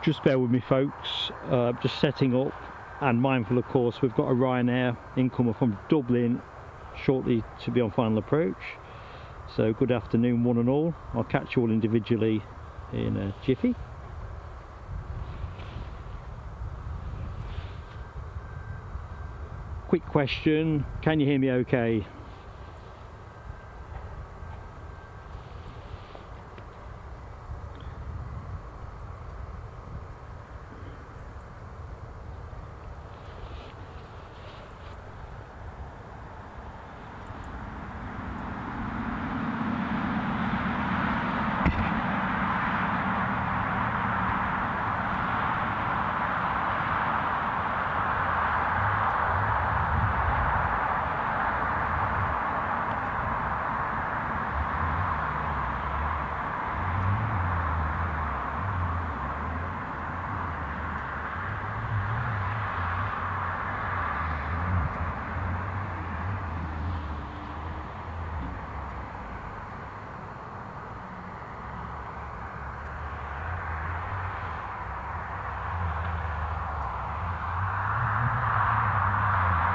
Just bear with me, folks. Just setting up, and mindful, of course, we've got a Ryanair incomer from Dublin shortly to be on final approach. So good afternoon, one and all. I'll catch you all individually in a jiffy. Quick question, can you hear me okay?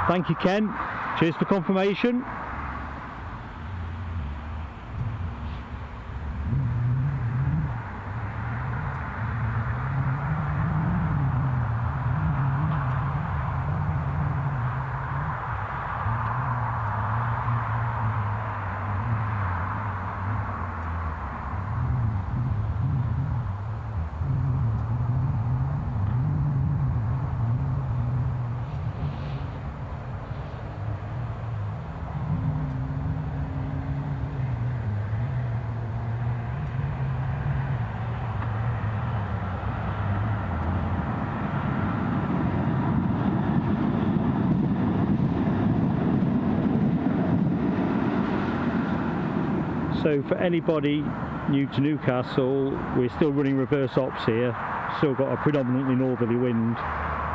Thank you, Ken. Cheers for confirmation. So for anybody new to Newcastle, we're still running reverse ops here, still got a predominantly northerly wind,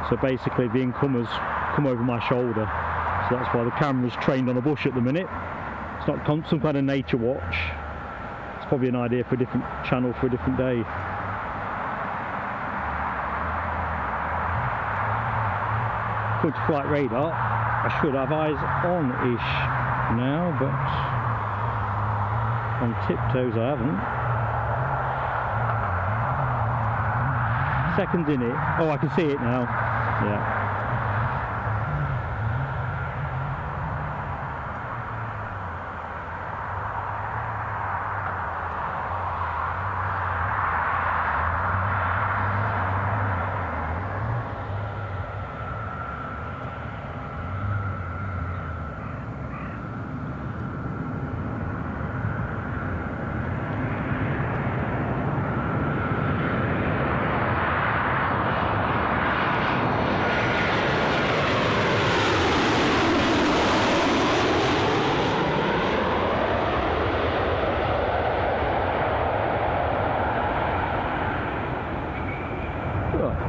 so basically the incomers come over my shoulder, so that's why the camera's trained on a bush at the minute. It's not some kind of nature watch, it's probably an idea for a different channel for a different day. According to flight radar, I should have eyes on-ish now, but on tiptoes I haven't. Seconds in it. Oh, I can see it now. Yeah.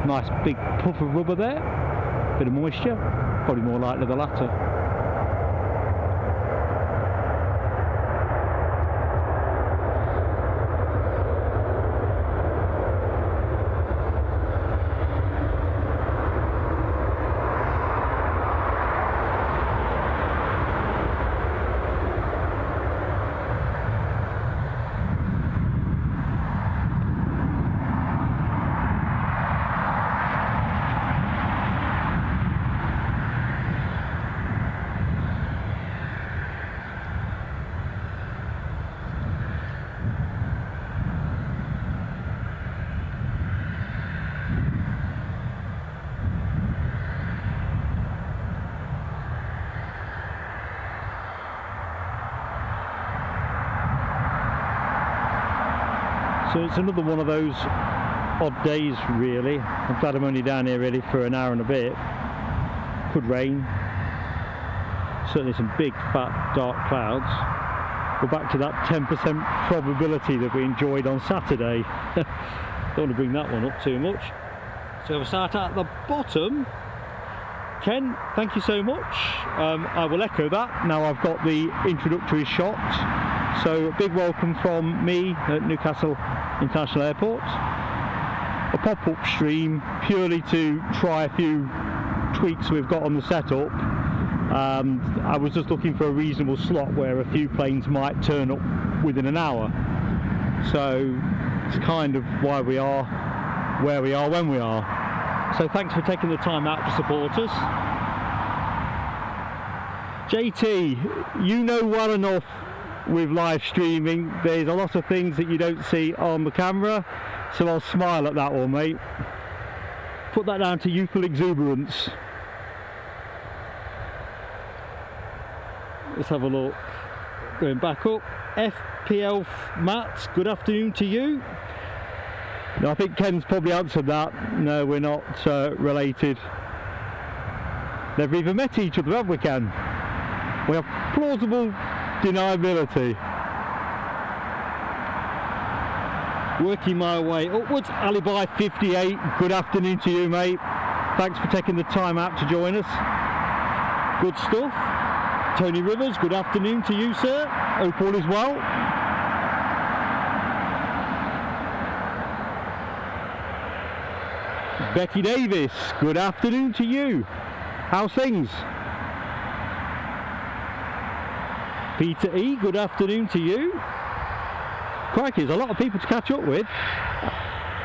Nice big puff of rubber there, bit of moisture, probably more likely the latter. So it's another one of those odd days really. I'm glad I'm only down here really for an hour and a bit. Could rain. Certainly some big fat dark clouds. We're back to that 10% probability that we enjoyed on Saturday. Don't want to bring that one up too much. So we'll start at the bottom. Ken, thank you so much. I will echo that. Now I've got the introductory shot. So a big welcome from me at Newcastle International Airport. a pop-up stream purely to try a few tweaks we've got on the setup. I was just looking for a reasonable slot where a few planes might turn up within an hour. So it's kind of why we are where we are when we are. So thanks for taking the time out to support us. JT, you know well enough with live streaming, there's a lot of things that you don't see on the camera, so I'll smile at that one, mate. Put that down to youthful exuberance. Let's have a look. Going back up. FPL Matt, good afternoon to you. No, I think Ken's probably answered that. No, we're not related. Never even met each other, have we, Ken? We have plausible deniability. Working my way upwards. Alibi 58, good afternoon to you, mate. Thanks for taking the time out to join us. Good stuff. Tony Rivers, good afternoon to you, sir. Hope all is well. Becky Davis, good afternoon to you. How's things? Peter E, good afternoon to you. Crikey, there's a lot of people to catch up with.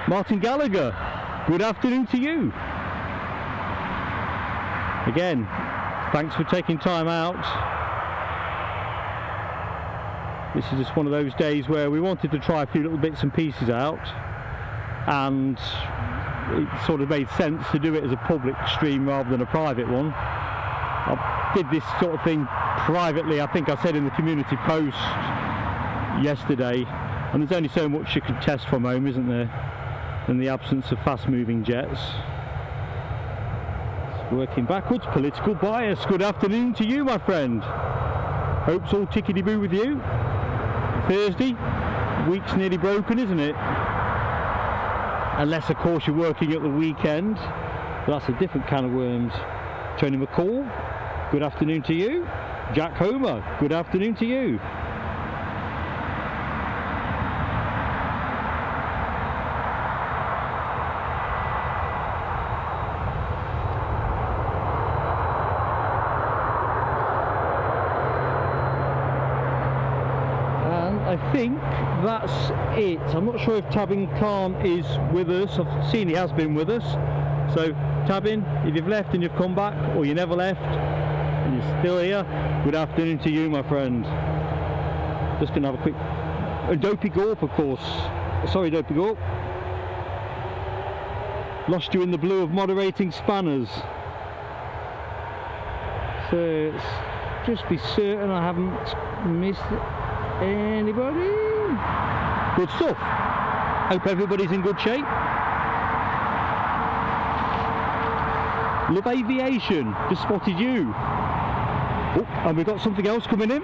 Martin Gallagher, good afternoon to you. Again, thanks for taking time out. This is just one of those days where we wanted to try a few little bits and pieces out, and it sort of made sense to do it as a public stream rather than a private one. I did this sort of thing privately, I think I said in the community post yesterday, and there's only so much you can test from home, isn't there, in the absence of fast moving jets. Working backwards, political bias, good afternoon to you, my friend. Hope's all tickety-boo with you. Thursday, week's nearly broken, isn't it? Unless of course you're working at the weekend, but that's a different can of worms. Tony McCall, good afternoon to you. Jack Homer, good afternoon to you. I think that's it. I'm not sure if Tabin Khan is with us. I've seen he has been with us. So Tabin, if you've left and you've come back, or you never left and you're still here, good afternoon to you, my friend. Just going to have a quick... Dopey Gorp, of course. Sorry, Dopey Gorp. Lost you in the blue of moderating spanners. So let's just be certain I haven't missed anybody. Good stuff. Hope everybody's in good shape. Love Aviation, just spotted you. Oh, and we've got something else coming in.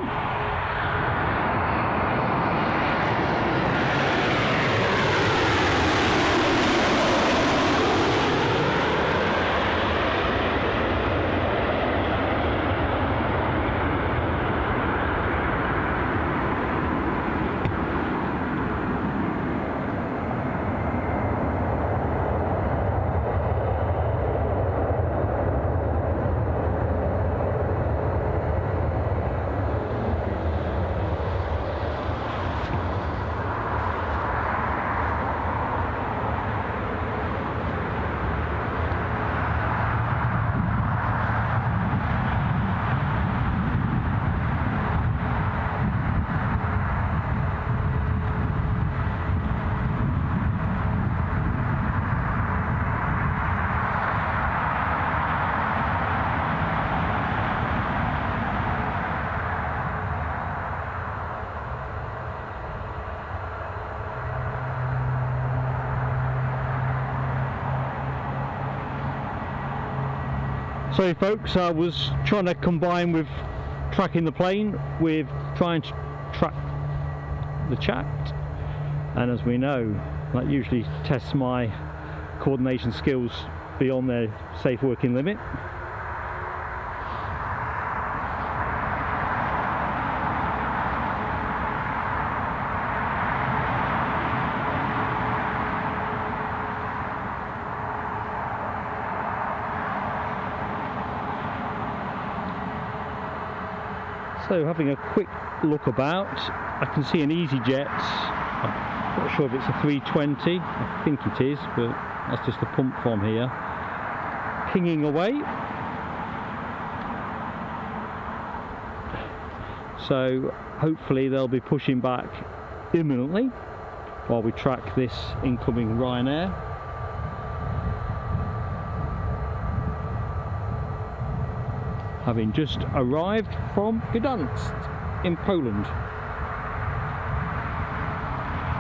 Sorry folks, I was trying to combine with tracking the plane with trying to track the chat, and as we know, that usually tests my coordination skills beyond their safe working limit. So having a quick look about, I can see an EasyJet. I'm not sure if it's a 320, I think it is, but that's just a pump from here, pinging away. So hopefully they'll be pushing back imminently while we track this incoming Ryanair. Having just arrived from Gdansk in Poland.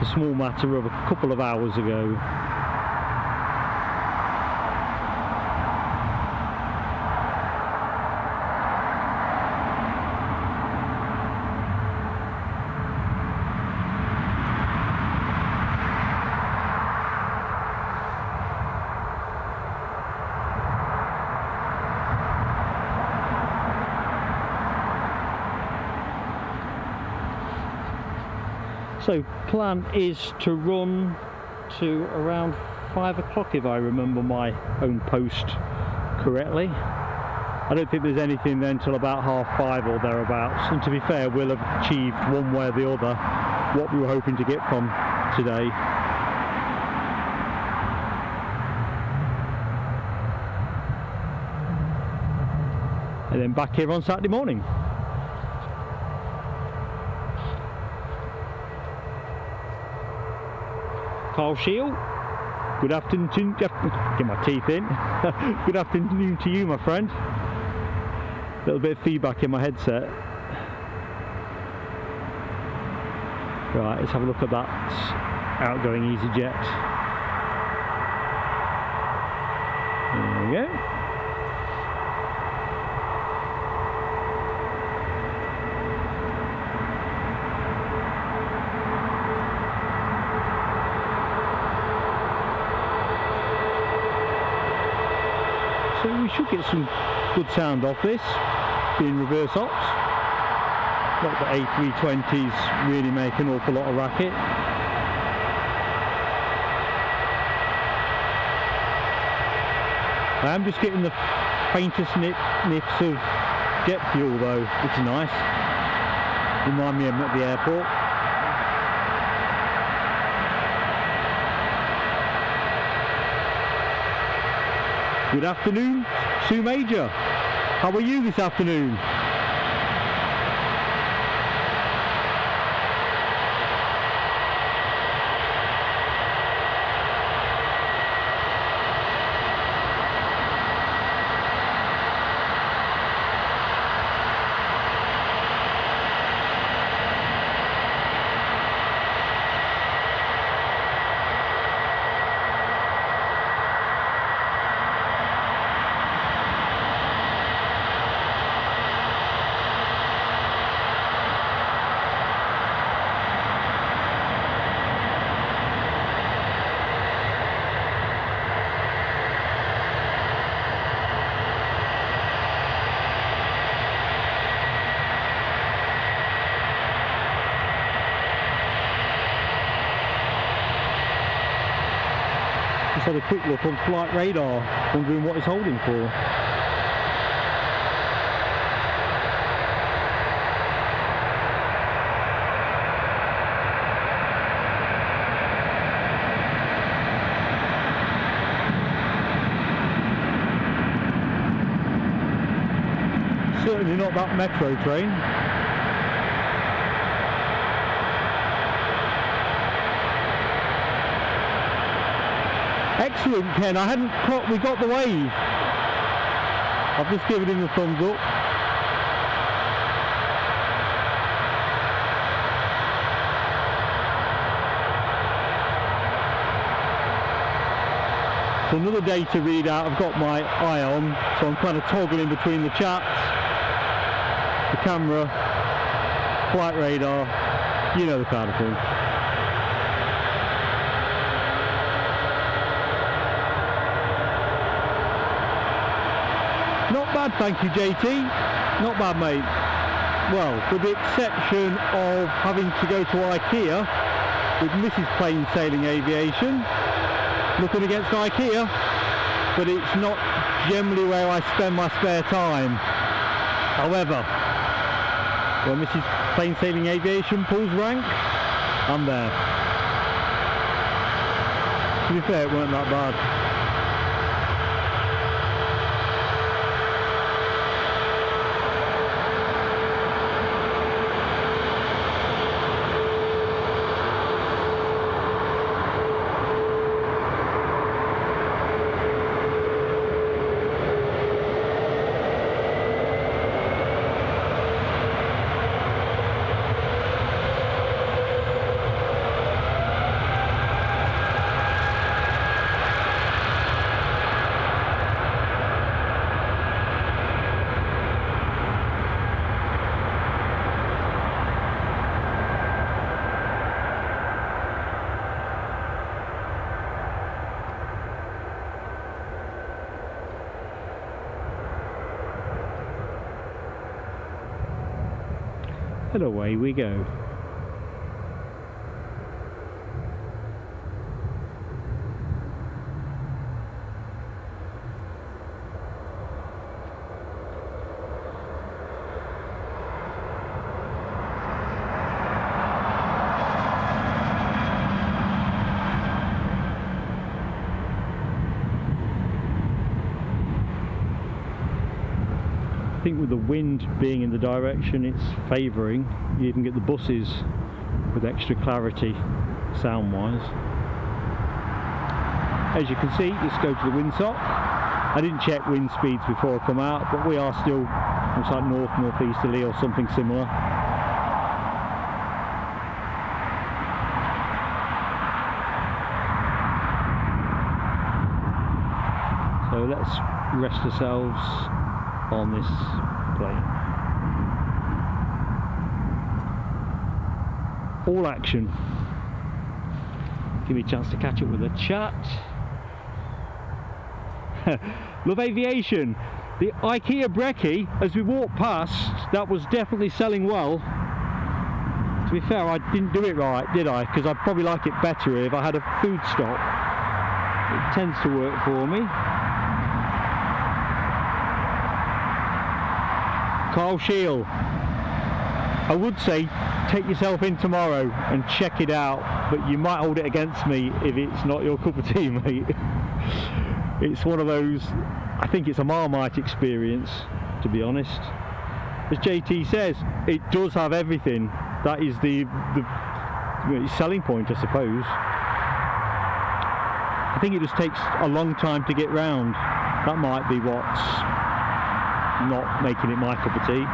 A small matter of a couple of hours ago. So plan is to run to around 5 o'clock if I remember my own post correctly. I don't think there's anything then till about 5:30 or thereabouts, and to be fair we'll have achieved one way or the other what we were hoping to get from today. And then back here on Saturday morning. Carl Shield, good afternoon, get my teeth in. Good afternoon to you, my friend. A little bit of feedback in my headset. Right, let's have a look at that outgoing EasyJet. There we go. So we should get some good sound off this, being reverse ops. Not that A320s really make an awful lot of racket. I am just getting the faintest nips of jet fuel though, which is nice. Remind me I'm at the airport. Good afternoon, Sue Major. How are you this afternoon? Just had a quick look on flight radar, wondering what it's holding for. Certainly not that metro train. Excellent, Ken. I hadn't caught. We got the wave. I've just given him the thumbs up. So another data readout I've got my eye on, so I'm kind of toggling between the chats, the camera, flight radar, you know the kind of thing. Not bad, thank you, JT. Not bad, mate. Well, with the exception of having to go to IKEA with Mrs. Plain Sailing Aviation, looking against IKEA, but it's not generally where I spend my spare time. However, When Mrs. Plain Sailing Aviation pulls rank, I'm there. To be fair, it weren't that bad. And away we go. I think with the wind being in the direction it's favouring, you even get the buses with extra clarity sound wise. As you can see, let's go to the windsock. I didn't check wind speeds before I come out, but we are still, looks like north-northeasterly or something similar. So let's rest ourselves on this plane. All action. Give me a chance to catch up with the chat. Love Aviation. The IKEA brekkie, as we walked past, that was definitely selling well. To be fair, I didn't do it right, did I? Because I'd probably like it better if I had a food stop. It tends to work for me. Carl Shield, I would say take yourself in tomorrow and check it out, but you might hold it against me if it's not your cup of tea, mate. It's one of those, I think it's a Marmite experience, to be honest. As JT says, it does have everything. That is the selling point, I suppose. I think it just takes a long time to get round. That might be what's not making it my cup of tea.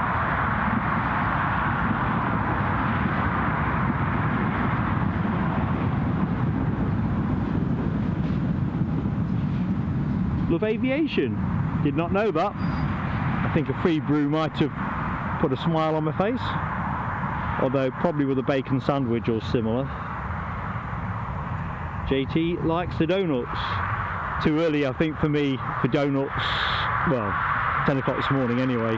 Love Aviation. Did not know that. I think a free brew might have put a smile on my face, although probably with a bacon sandwich or similar. JT likes the donuts. Too early, I think, for me for donuts. Well, 10 o'clock this morning anyway.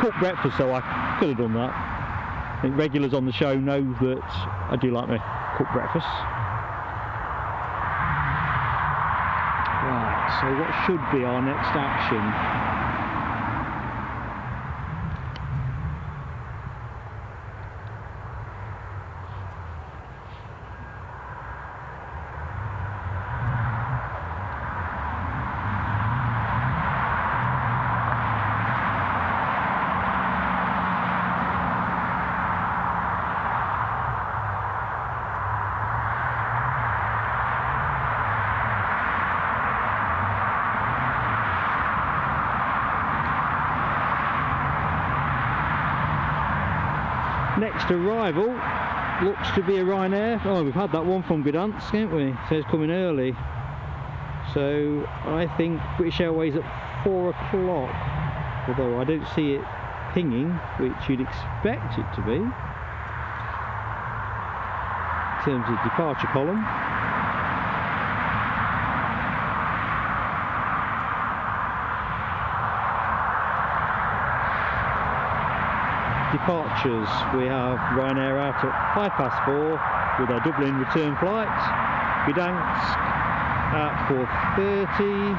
Cooked breakfast, so I could have done that. I think regulars on the show know that I do like my cooked breakfast. Right, so what should be our next action? Next arrival looks to be a Ryanair. Oh, we've had that one from Gdansk, haven't we? So it's coming early. So I think British Airways at 4 o'clock. Although I don't see it pinging, which you'd expect it to be. In terms of departure column. Departures, we have Ryanair out at 4:05 with our Dublin return flight, Gdansk at 4:30,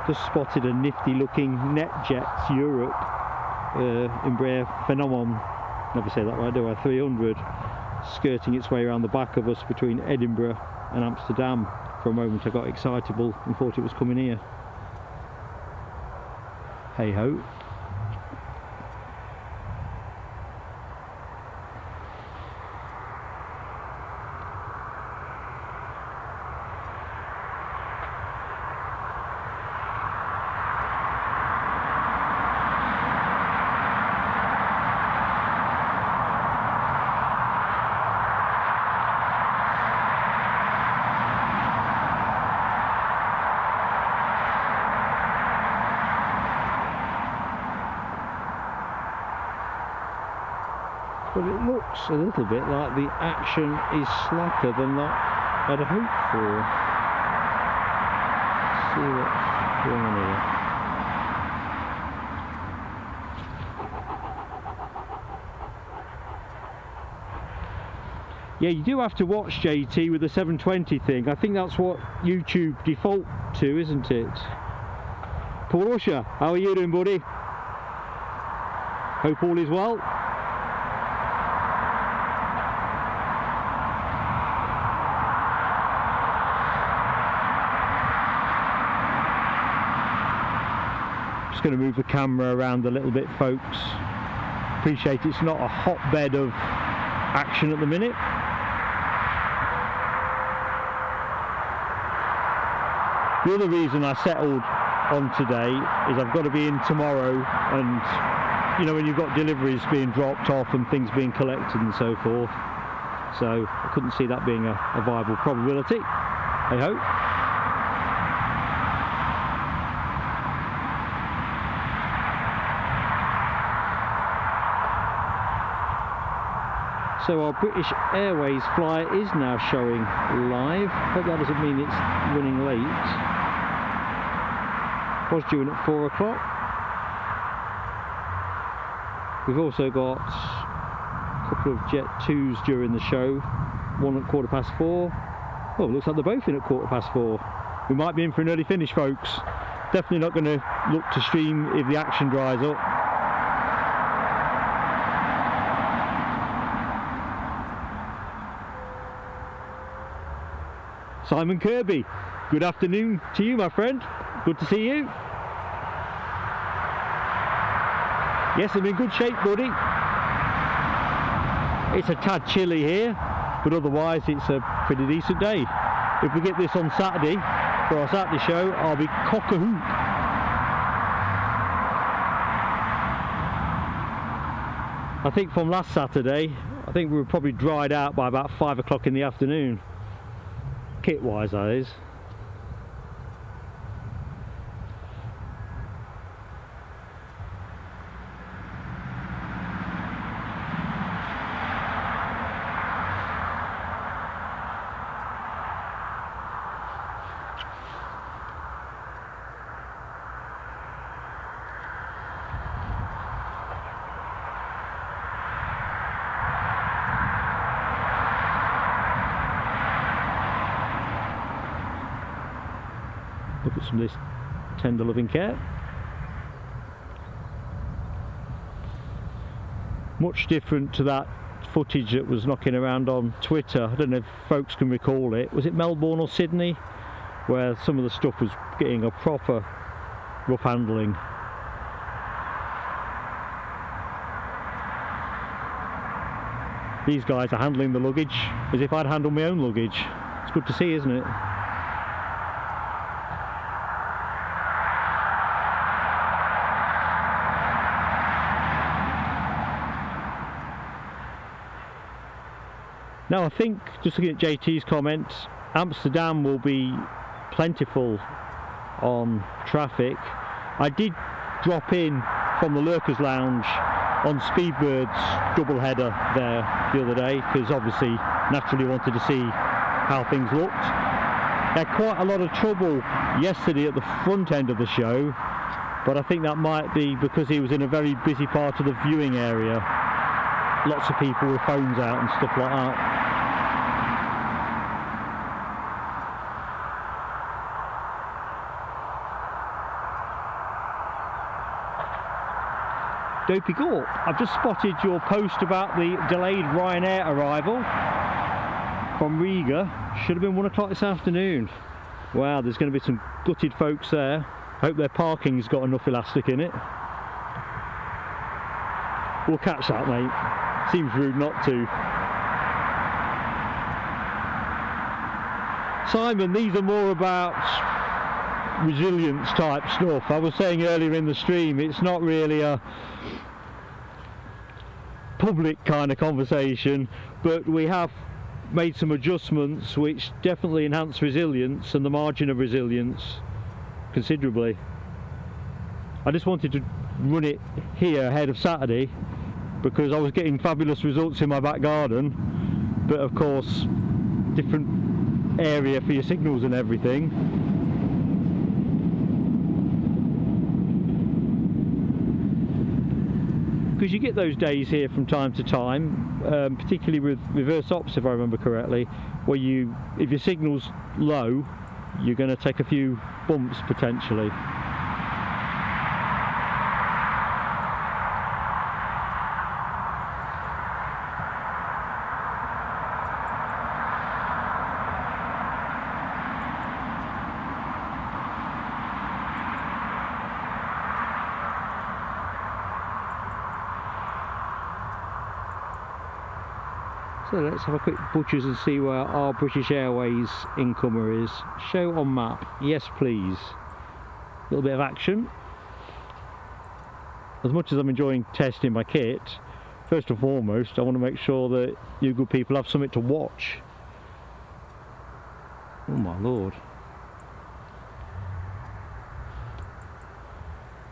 Just spotted a nifty looking NetJets Europe Embraer Phenomenon, never say that right, do I, 300, skirting its way around the back of us between Edinburgh and Amsterdam. For a moment I got excitable and thought it was coming here. Hey ho. But it looks a little bit like the action is slacker than that I'd hoped for. Let's see what's going on here. Yeah, you do have to watch JT with the 720 thing. I think that's what YouTube default to, isn't it? Portia, how are you doing, buddy? Hope all is well. Going to move the camera around a little bit, folks. Appreciate it's not a hotbed of action at the minute. The other reason I settled on today is I've got to be in tomorrow, and you know, when you've got deliveries being dropped off and things being collected and so forth, so I couldn't see that being a viable probability. Hey ho. So our British Airways flight is now showing live. Hope that doesn't mean it's running late. Was due in at 4 o'clock. We've also got a couple of Jet 2s during the show. One at 4:15. Oh, looks like they're both in at 4:15. We might be in for an early finish, folks. Definitely not going to look to stream if the action dries up. Simon Kirby, good afternoon to you, my friend. Good to see you. Yes, I'm in good shape, buddy. It's a tad chilly here, but otherwise it's a pretty decent day. If we get this on Saturday, for our Saturday show, I'll be cock-a-hoop. I think from last Saturday, I think we were probably dried out by about 5 o'clock in the afternoon. Kit-wise, that is. Look at some of this tender loving care. Much different to that footage that was knocking around on Twitter. I don't know if folks can recall it. Was it Melbourne or Sydney? Where some of the stuff was getting a proper rough handling. These guys are handling the luggage as if I'd handle my own luggage. It's good to see, isn't it? Now I think, just looking at JT's comments, Amsterdam will be plentiful on traffic. I did drop in from the Lurkers Lounge on Speedbird's doubleheader there the other day, because obviously naturally wanted to see how things looked. Had quite a lot of trouble yesterday at the front end of the show, but I think that might be because he was in a very busy part of the viewing area. Lots of people with phones out and stuff like that. Dopey Gorp, I've just spotted your post about the delayed Ryanair arrival from Riga. Should have been 1 o'clock this afternoon. Wow, there's going to be some gutted folks there. Hope their parking's got enough elastic in it. We'll catch that, mate. Seems rude not to. Simon, these are more about resilience type stuff. I was saying earlier in the stream, it's not really a public kind of conversation, but we have made some adjustments which definitely enhance resilience and the margin of resilience considerably. I just wanted to run it here ahead of Saturday because I was getting fabulous results in my back garden, but of course different area for your signals and everything. Because you get those days here from time to time, particularly with reverse ops, if I remember correctly, where if your signal's low, you're going to take a few bumps potentially. So let's have a quick butchers and see where our British Airways incomer is. Show on map. Yes, please. A little bit of action. As much as I'm enjoying testing my kit, first and foremost, I want to make sure that you good people have something to watch. Oh my lord.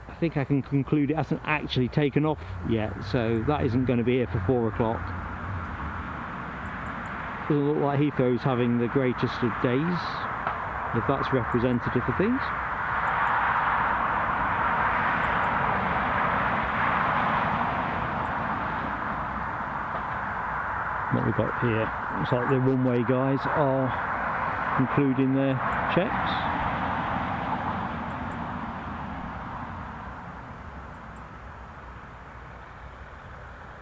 I think I can conclude it hasn't actually taken off yet, so that isn't going to be here for 4 o'clock. Doesn't look like Heathrow's having the greatest of days, if that's representative of things. What we've got here, looks like the runway guys are concluding their checks.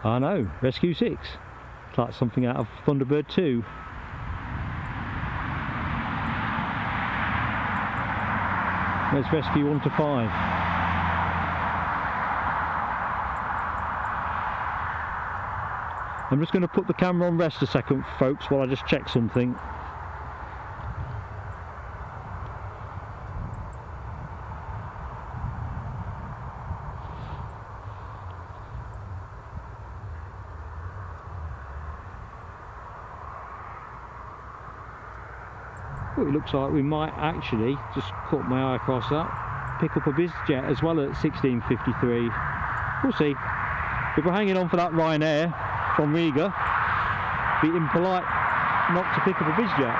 I know, Rescue 6. It's like something out of Thunderbird 2. Where's Rescue 1 to 5? I'm just going to put the camera on rest a second, folks, while I just check something. Oh, it looks like we might actually, just caught my eye across that, pick up a BizJet as well at 16:53. We'll see. If we're hanging on for that Ryanair from Riga, be impolite not to pick up a BizJet.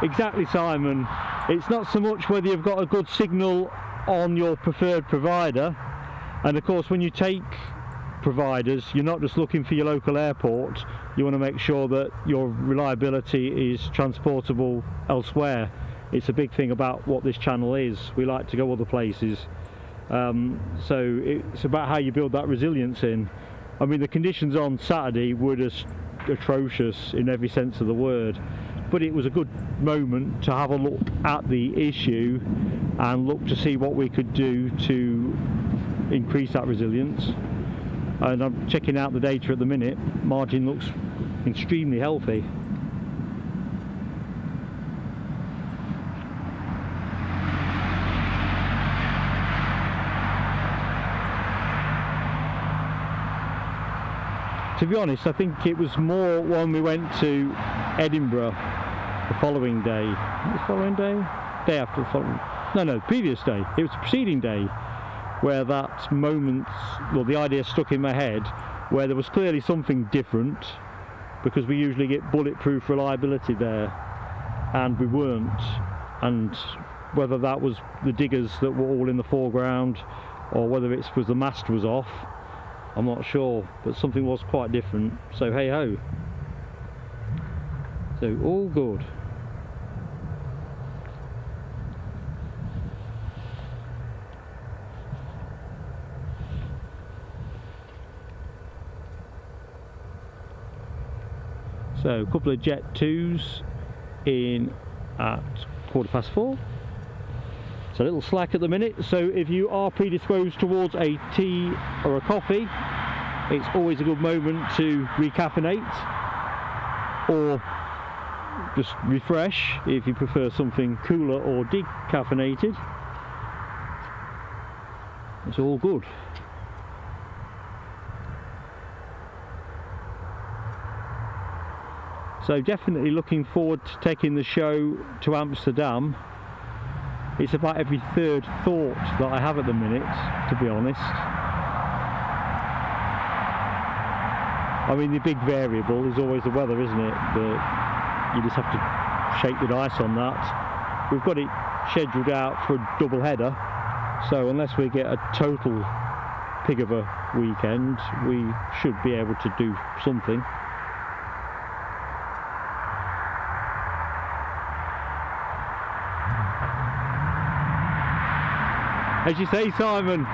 Exactly, Simon. It's not so much whether you've got a good signal on your preferred provider, and of course when you take providers, you're not just looking for your local airport, you want to make sure that your reliability is transportable elsewhere. It's a big thing about what this channel is. We like to go other places, so it's about how you build that resilience in. I mean, the conditions on Saturday were just atrocious in every sense of the word, but it was a good moment to have a look at the issue and look to see what we could do to increase that resilience. And I'm checking out the data at the minute. Margin looks extremely healthy. To be honest, I think it was more when we went to Edinburgh the following day. The following day? Day after the following. No, previous day. It was the preceding day where that moment, well, the idea stuck in my head, where there was clearly something different, because we usually get bulletproof reliability there, and we weren't. And whether that was the diggers that were all in the foreground, or whether it was the mast was off, I'm not sure, but something was quite different. So hey ho. So all good. So a couple of Jet 2s in at 4:15. It's a little slack at the minute, so if you are predisposed towards a tea or a coffee, it's always a good moment to recaffeinate or just refresh if you prefer something cooler or decaffeinated. It's all good. So definitely looking forward to taking the show to Amsterdam. It's about every third thought that I have at the minute, to be honest. I mean, the big variable is always the weather, isn't it? But you just have to shake the dice on that. We've got it scheduled out for a double header, so unless we get a total pig of a weekend, we should be able to do something. As you say, Simon,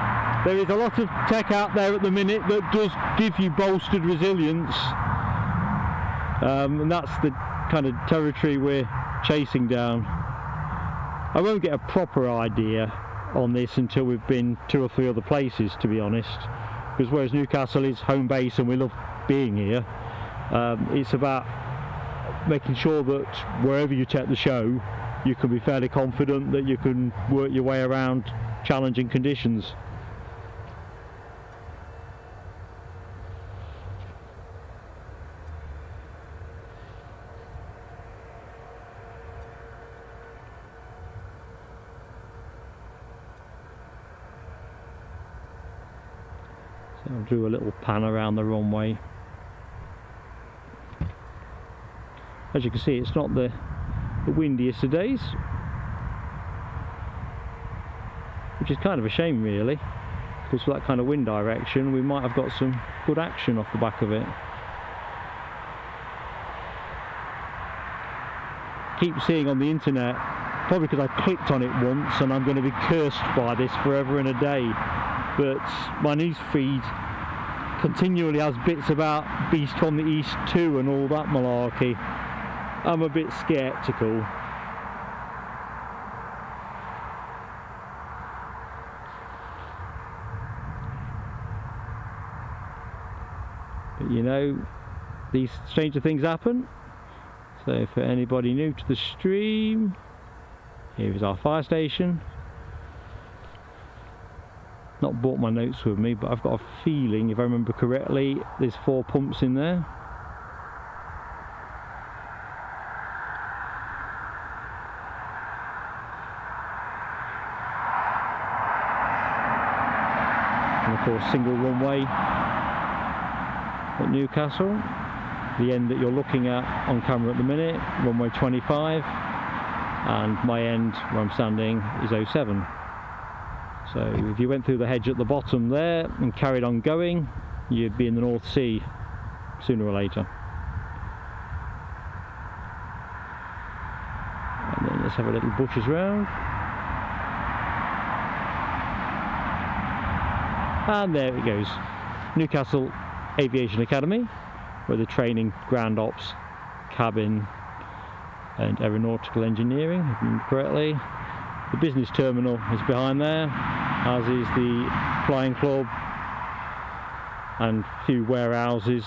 there is a lot of tech out there at the minute that does give you bolstered resilience, and that's the kind of territory we're chasing down. I won't get a proper idea on this until we've been 2 or 3 other places, to be honest, because whereas Newcastle is home base and we love being here, it's about making sure that wherever you take the show, you can be fairly confident that you can work your way around challenging conditions. So I'll do a little pan around the runway. As you can see, it's not the windiest of days, which is kind of a shame really, because for that kind of wind direction we might have got some good action off the back of it. Keep seeing on the internet, probably because I clicked on it once and I'm going to be cursed by this forever and a day, but my news feed continually has bits about Beast from the East 2 and all that malarkey. I'm a bit sceptical. But you know, these stranger things happen. So for anybody new to the stream, here is our fire station. Not brought my notes with me, but I've got a feeling, if I remember correctly, there's 4 pumps in there. And of course, single runway at Newcastle. The end that you're looking at on camera at the minute, runway 25, and my end where I'm standing is 07. So if you went through the hedge at the bottom there and carried on going, you'd be in the North Sea sooner or later. And then let's have a little bushes round. And there it goes, Newcastle Aviation Academy, where the training, ground ops, cabin and aeronautical engineering, if I remember correctly. The business terminal is behind there, as is the flying club and a few warehouses.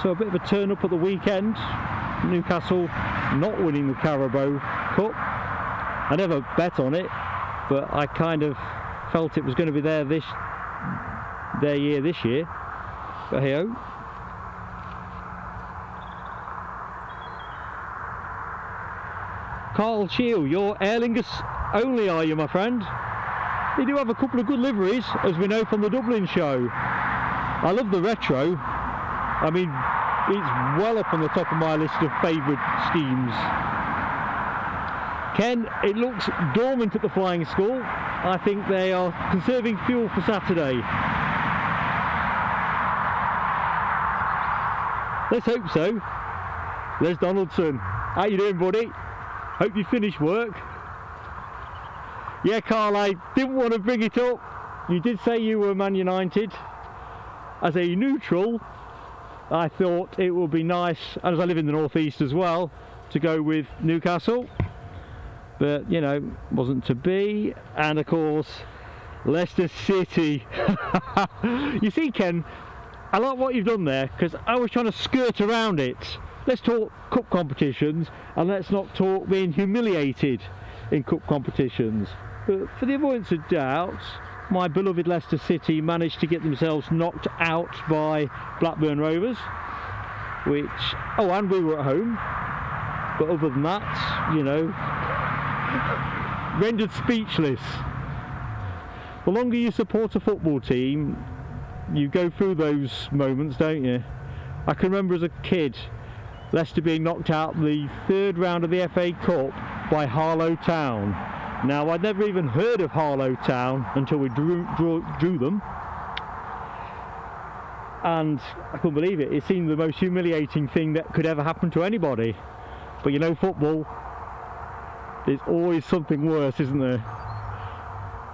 So a bit of a turn up at the weekend. Newcastle not winning the Carabao Cup. I never bet on it, but I kind of felt it was going to be their year this year. But hey ho. Carl Shield, you're Aer Lingus only, are you, my friend? They do have a couple of good liveries, as we know from the Dublin show. I love the retro. I mean, it's well up on the top of my list of favourite schemes. Ken, it looks dormant at the Flying Skull. I think they are conserving fuel for Saturday. Let's hope so. There's Donaldson. How you doing, buddy? Hope you finished work. Yeah, Carl, I didn't want to bring it up. You did say you were Man United. As a neutral, I thought it would be nice, and as I live in the northeast as well, to go with Newcastle. But, you know, wasn't to be. And of course, Leicester City. You see, Ken, I like what you've done there, because I was trying to skirt around it. Let's talk cup competitions, and let's not talk being humiliated in cup competitions. But for the avoidance of doubt, my beloved Leicester City managed to get themselves knocked out by Blackburn Rovers, which, oh, and we were at home. But other than that, you know, rendered speechless. The longer you support a football team, you go through those moments, don't you? I can remember as a kid, Leicester being knocked out the third round of the FA Cup by Harlow Town. Now, I'd never even heard of Harlow Town until we drew them. And I couldn't believe it. It seemed the most humiliating thing that could ever happen to anybody. But you know, football, there's always something worse, isn't there?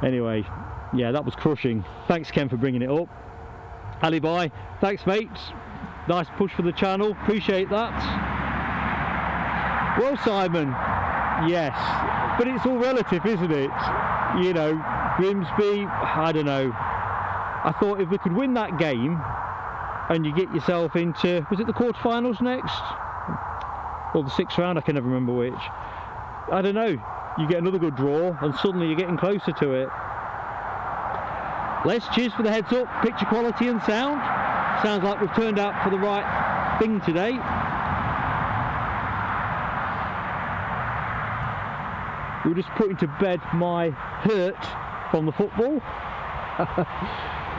Anyway, yeah, that was crushing. Thanks, Ken, for bringing it up. Ali bye. Thanks, mate. Nice push for the channel. Appreciate that. Well, Simon, yes, but it's all relative, isn't it? You know, Grimsby, I don't know. I thought if we could win that game and you get yourself into, was it the quarterfinals next? Or the sixth round, I can never remember which. I don't know. You get another good draw and suddenly you're getting closer to it. Les, cheers for the heads up. Picture quality and sound. Sounds like we've turned out for the right thing today. We were just putting to bed my hurt from the football.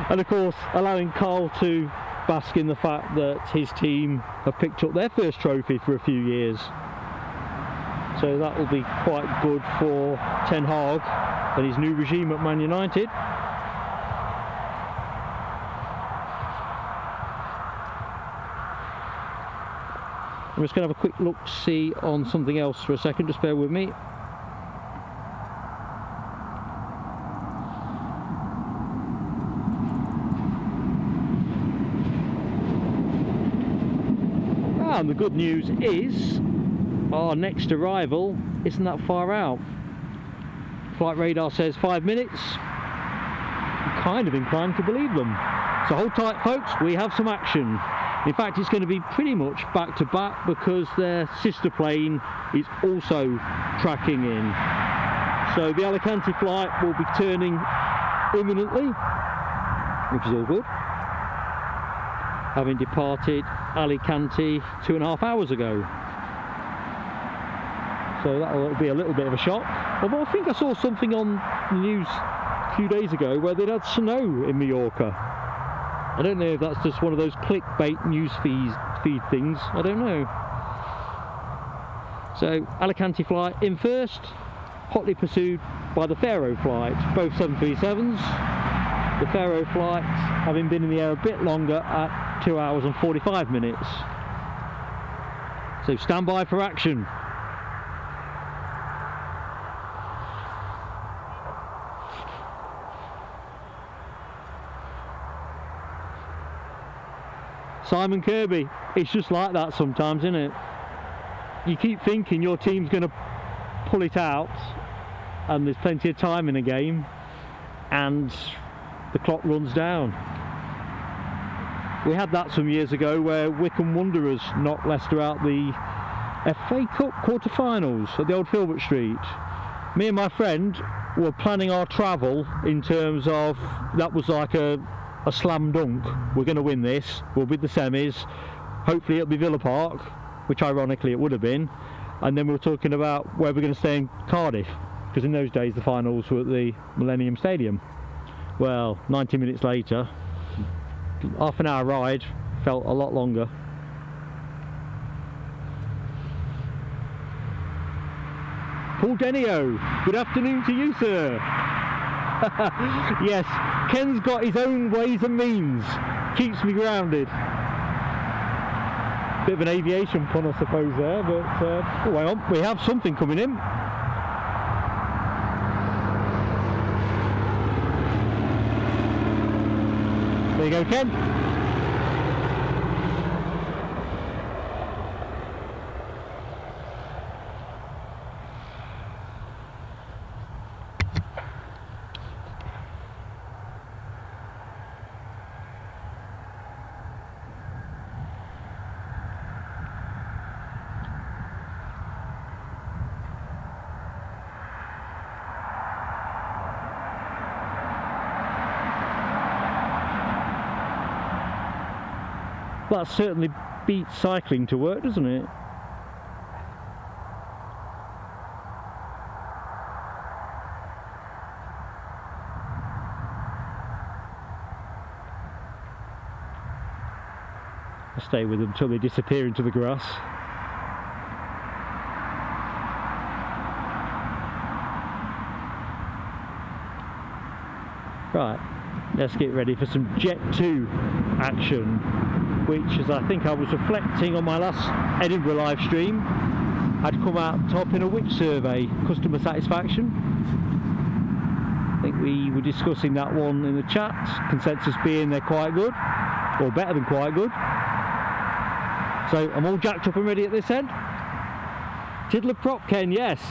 And of course, allowing Carl to bask in the fact that his team have picked up their first trophy for a few years. So that will be quite good for Ten Hag and his new regime at Man United. I'm just going to have a quick look-see on something else for a second, just bear with me. And the good news is our next arrival isn't that far out. Flight radar says 5 minutes. I'm kind of inclined to believe them. So hold tight, folks, we have some action. In fact, it's going to be pretty much back to back because their sister plane is also tracking in. So the Alicante flight will be turning imminently, which is all good, having departed Alicante 2.5 hours ago. So that will be a little bit of a shock. Although I think I saw something on the news a few days ago where they'd had snow in Mallorca. I don't know if that's just one of those clickbait news feed things, I don't know. So Alicante flight in first, hotly pursued by the Faro flight, both 737s. The Faro flight having been in the air a bit longer at 2 hours and 45 minutes. So stand by for action. Simon Kirby, it's just like that sometimes, isn't it? You keep thinking your team's going to pull it out and there's plenty of time in a game and the clock runs down. We had that some years ago where Wycombe Wanderers knocked Leicester out the FA Cup quarter-finals at the old Filbert Street. Me and my friend were planning our travel in terms of, that was like a slam dunk. We're going to win this, we'll be the semis, hopefully it'll be Villa Park, which ironically it would have been, and then we were talking about where we're going to stay in Cardiff, because in those days the finals were at the Millennium Stadium. Well, 90 minutes later, half an hour ride felt a lot longer. Paul Denio, good afternoon to you, sir. Yes, Ken's got his own ways and means, keeps me grounded. Bit of an aviation pun, I suppose, there, but oh, hang on, we have something coming in. There you go, Ken. That certainly beats cycling to work, doesn't it? I'll stay with them until they disappear into the grass. Right, let's get ready for some Jet 2 action, which, as I think I was reflecting on my last Edinburgh live stream, had come out top in a which survey? Customer satisfaction. I think we were discussing that one in the chat, consensus being they're quite good, or better than quite good. So I'm all jacked up and ready at this end. Tiddler prop, Ken, yes.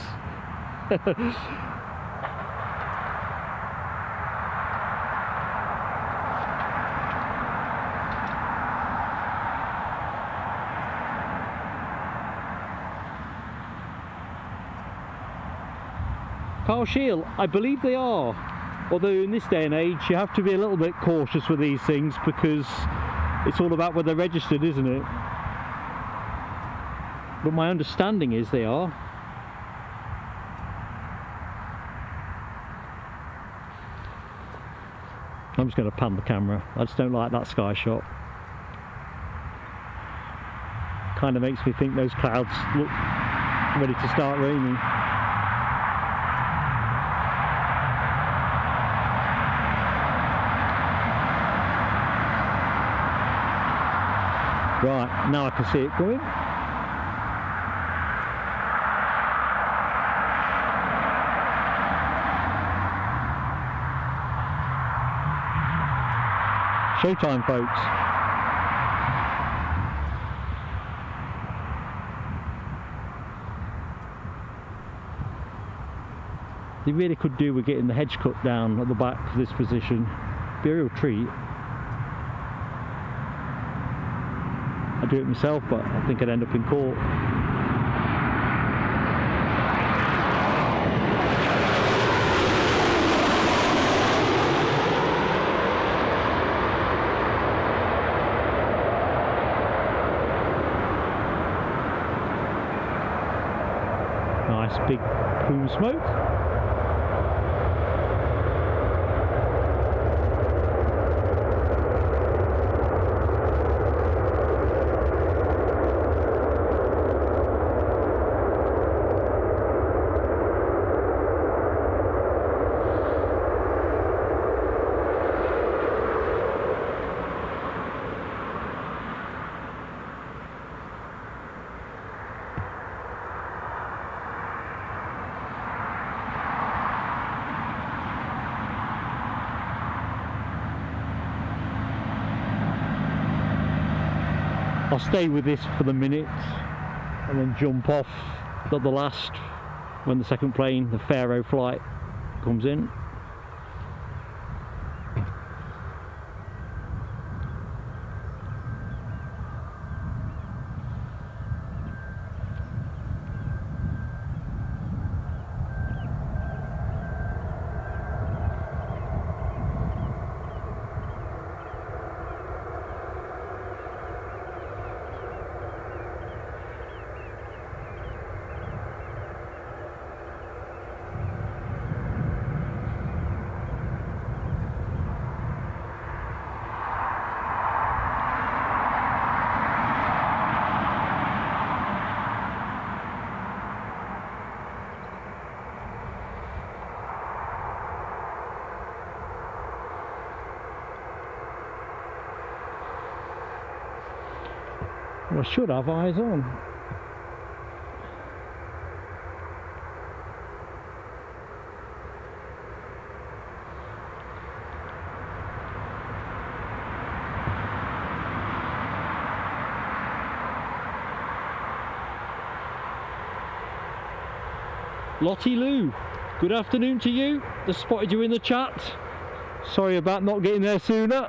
Carl Shield, I believe they are, although in this day and age you have to be a little bit cautious with these things because it's all about whether they're registered, isn't it? But my understanding is they are. I'm just going to pan the camera. I just don't like that sky shot. Kind of makes me think those clouds look ready to start raining. Right, now I can see it coming. Showtime, folks. They really could do with getting the hedge cut down at the back for this position. Be a real treat. I'd do it myself, but I think I'd end up in court. Nice big plume smoke. I'll stay with this for the minute and then jump off at the last when the second plane, the Pharaoh flight, comes in. Well, I should have eyes on. Lottie Lou, good afternoon to you. I spotted you in the chat. Sorry about not getting there sooner.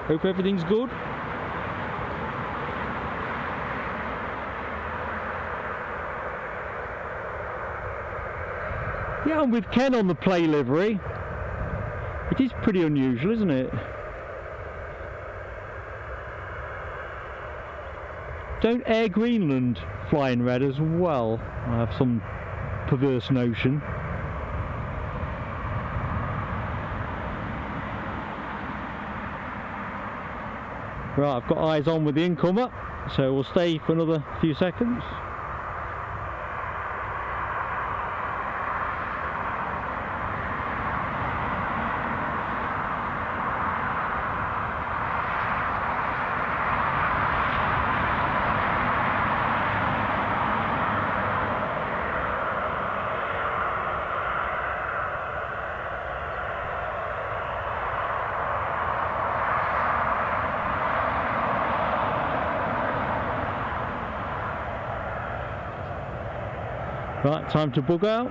Hope everything's good. Yeah, I'm with Ken on the play livery. It is pretty unusual, isn't it? Don't Air Greenland fly in red as well? I have some perverse notion. Right, I've got eyes on with the incomer, so we'll stay for another few seconds. Right, time to bug out.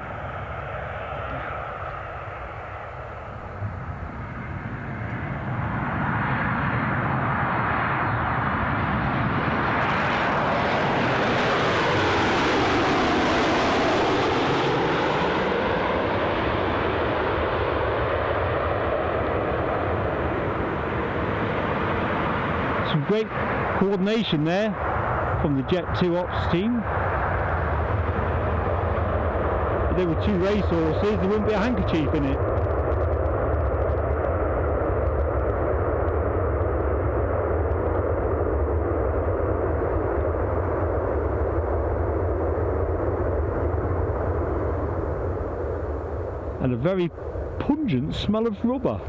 Some great coordination there from the Jet 2 Ops team. If there were two racehorses, there wouldn't be a handkerchief in it. And a very pungent smell of rubber.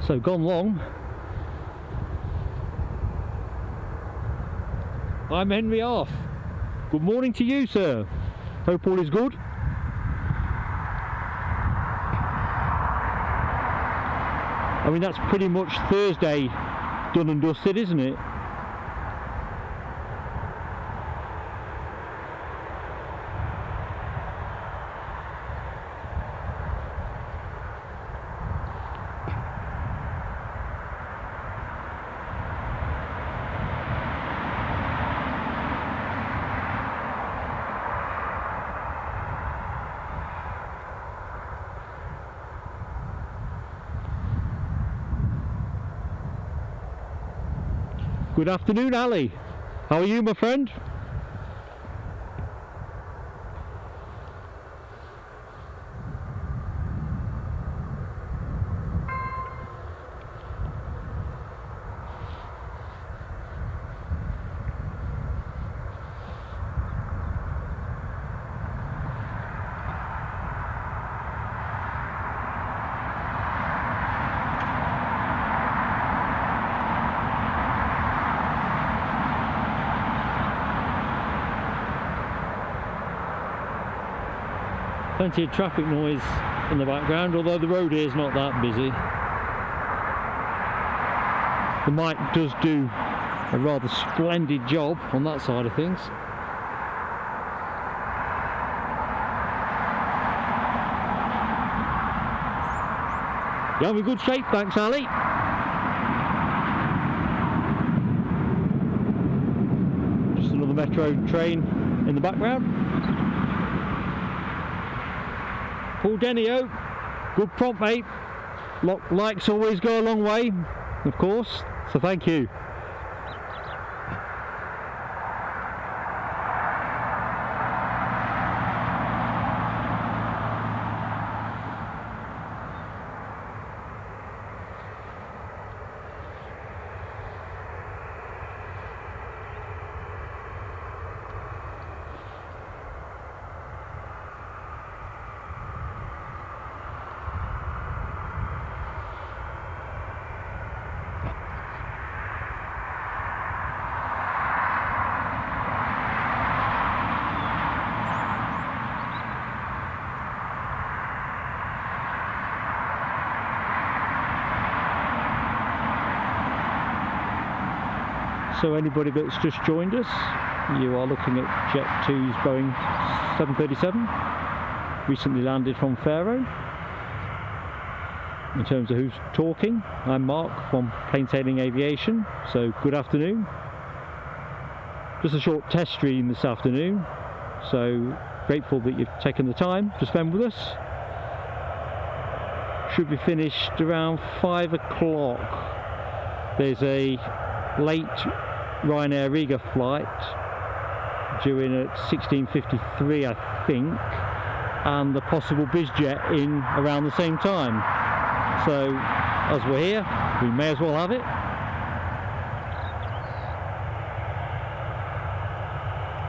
So gone long. I'm Henry Arf. Good morning to you, sir. Hope all is good. I mean, that's pretty much Thursday done and dusted, isn't it? Good afternoon, Ali. How are you, my friend? Plenty of traffic noise in the background, although the road here is not that busy. The mic does do a rather splendid job on that side of things. Yeah, I'm in good shape, thanks, Ali. Just another metro train in the background. Paul Denio, good prompt, mate. Likes always go a long way. of course, so thank you. So anybody that's just joined us, you are looking at Jet2's Boeing 737, recently landed from Faro. In terms of who's talking, I'm Mark from Plain Sailing Aviation, so good afternoon. Just a short test stream this afternoon, so grateful that you've taken the time to spend with us. Should be finished around 5 o'clock. There's a late Ryanair Riga flight due in at 16:53, I think, and the possible BizJet in around the same time. So as we're here, we may as well have it.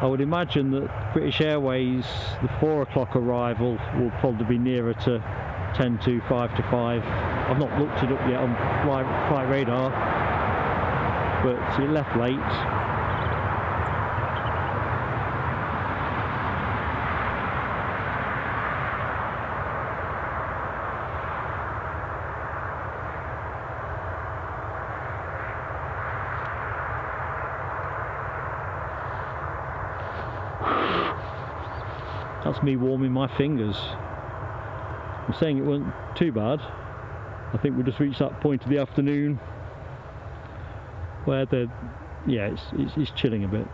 I would imagine that British Airways, the 4 o'clock arrival, will probably be nearer to 10 to 5 to 5. I've not looked it up yet on flight radar, but it left late. That's me warming my fingers. I'm saying it wasn't too bad. I think we just reached that point of the afternoon where it's chilling a bit.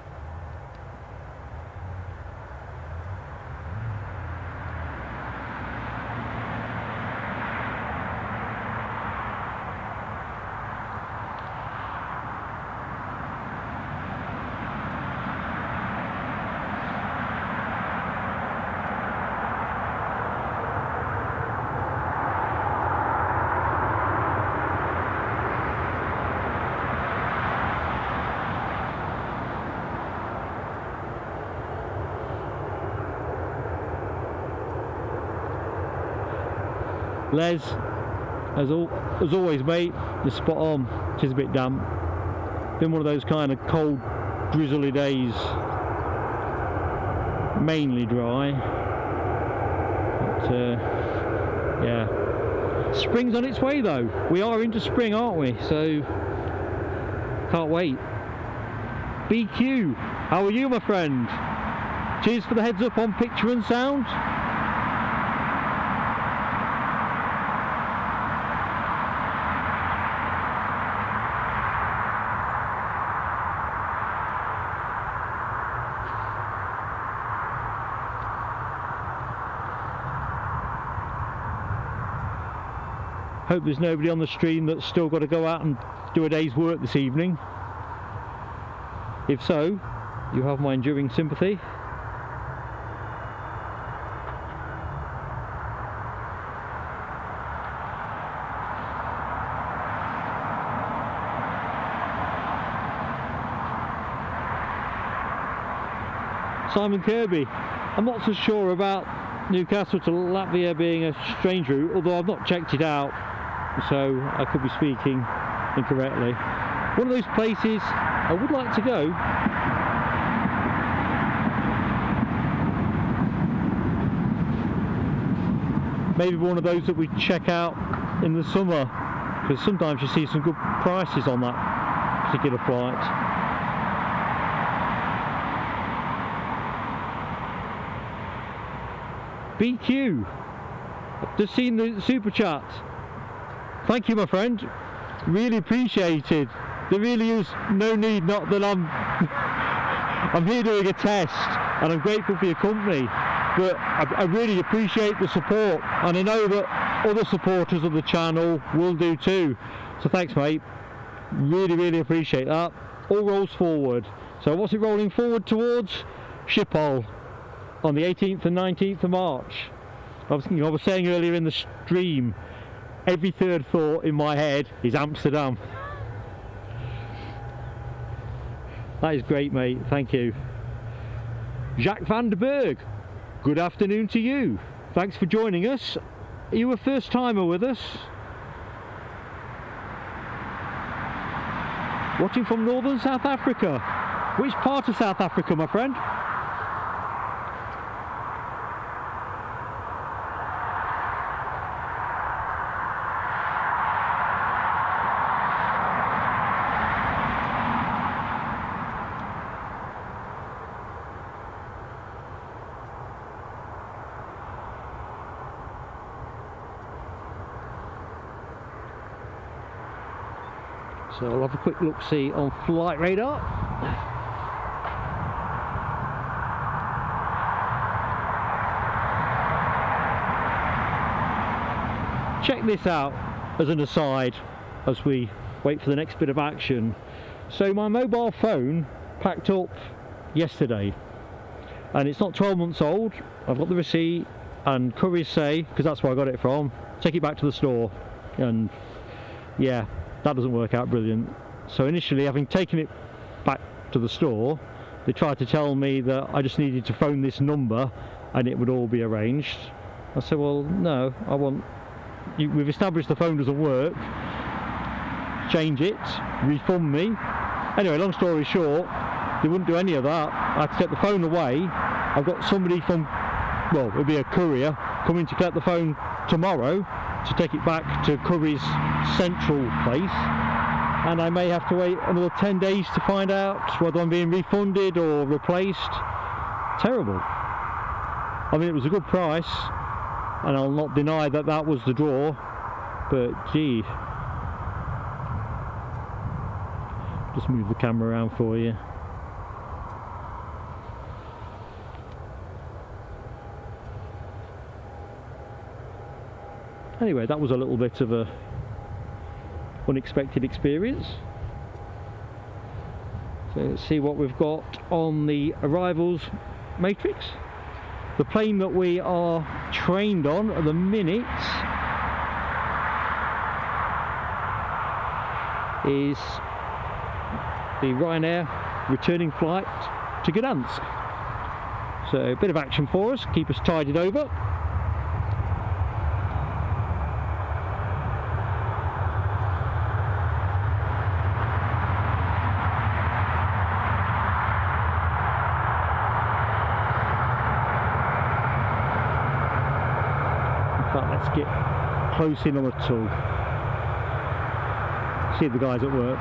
Les, as always mate, you're spot on. It is a bit damp. Been one of those kind of cold, drizzly days. Mainly dry. But yeah. Spring's on its way though. We are into spring, aren't we? So, can't wait. BQ, how are you my friend? Cheers for the heads up on picture and sound. Hope there's nobody on the stream that's still got to go out and do a day's work this evening. If so, you have my enduring sympathy. Simon Kirby, I'm not so sure about Newcastle to Latvia being a strange route, although I've not checked it out, so I could be speaking incorrectly. One of those places I would like to go. Maybe one of those that we check out in the summer, because sometimes you see some good prices on that particular flight. BQ, just seen the super chat. Thank you my friend, really appreciated. There really is no need, not that I'm here doing a test and I'm grateful for your company, but I really appreciate the support, and I know that other supporters of the channel will do too, so thanks mate. Really appreciate that. All rolls forward. So what's it rolling forward towards? Schiphol on the 18th and 19th of March. I was saying earlier in the stream, every third thought in my head is Amsterdam. That is great, mate. Thank you. Jacques van der Berg, good afternoon to you. Thanks for joining us. Are you a first timer with us? Watching from northern South Africa. Which part of South Africa, my friend? So I'll have a quick look-see on flight radar. Check this out as an aside as we wait for the next bit of action. So my mobile phone packed up yesterday and it's not 12 months old. I've got the receipt and couriers say, because that's where I got it from, take it back to the store, and yeah, that doesn't work out brilliant. So initially, having taken it back to the store, they tried to tell me that I just needed to phone this number and it would all be arranged. I said, well, no, we've established the phone doesn't work, change it, refund me. Anyway, long story short, they wouldn't do any of that. I had to take the phone away. I've got somebody from, well, it'll be a courier, coming to collect the phone tomorrow to take it back to Curry's central place, and I may have to wait another 10 days to find out whether I'm being refunded or replaced. Terrible. I mean, it was a good price and I'll not deny that that was the draw, but gee. Just move the camera around for you. Anyway, that was a little bit of a unexpected experience. So let's see what we've got on the arrivals matrix. The plane that we are trained on at the minute is the Ryanair returning flight to Gdansk. So a bit of action for us, keep us tidied over. Let's get close in on the tool. See the guys at work.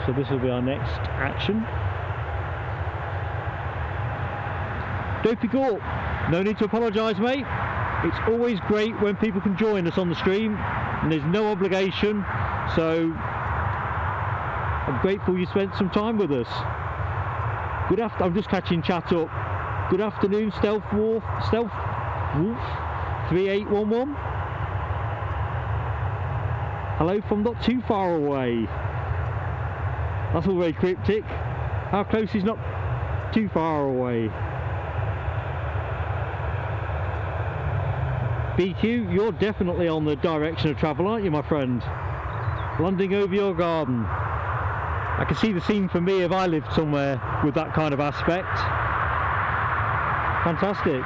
So this will be our next action. Dopey Gorp, no need to apologise, mate. It's always great when people can join us on the stream and there's no obligation, so I'm grateful you spent some time with us. I'm just catching chat up. Good afternoon, Stealth Wolf 3811. Hello from not too far away. That's all very cryptic. How close is not too far away? BQ, you're definitely on the direction of travel, aren't you, my friend? Landing over your garden. I can see the scene for me if I lived somewhere with that kind of aspect. Fantastic.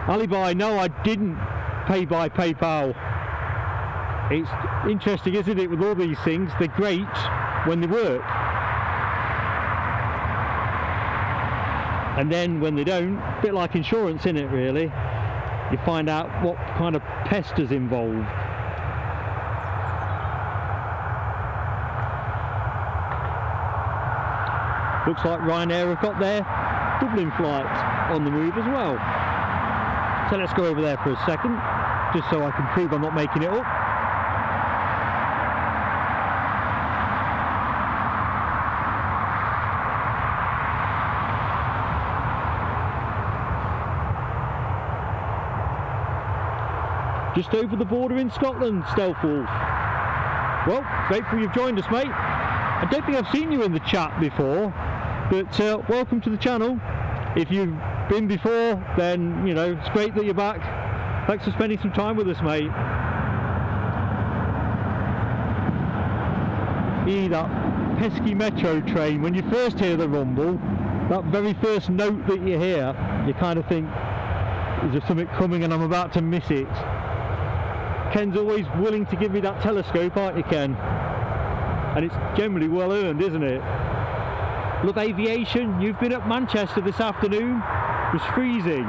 Alibi, no, I didn't pay by PayPal. It's interesting, isn't it, with all these things? They're great when they work. And then when they don't, a bit like insurance, isn't it, really? You find out what kind of pest is involved. Looks like Ryanair have got their Dublin flight on the move as well. So let's go over there for a second, just so I can prove I'm not making it up. Just over the border in Scotland, Stealth Wolf. Well, grateful you've joined us, mate. I don't think I've seen you in the chat before, but welcome to the channel. If you've been before, then, you know, it's great that you're back. Thanks for spending some time with us, mate. That pesky metro train, when you first hear the rumble, that very first note that you hear, you kind of think, is there something coming and I'm about to miss it? Ken's always willing to give me that telescope, aren't you, Ken? And it's generally well earned, isn't it? Love Aviation, you've been at Manchester this afternoon. It was freezing.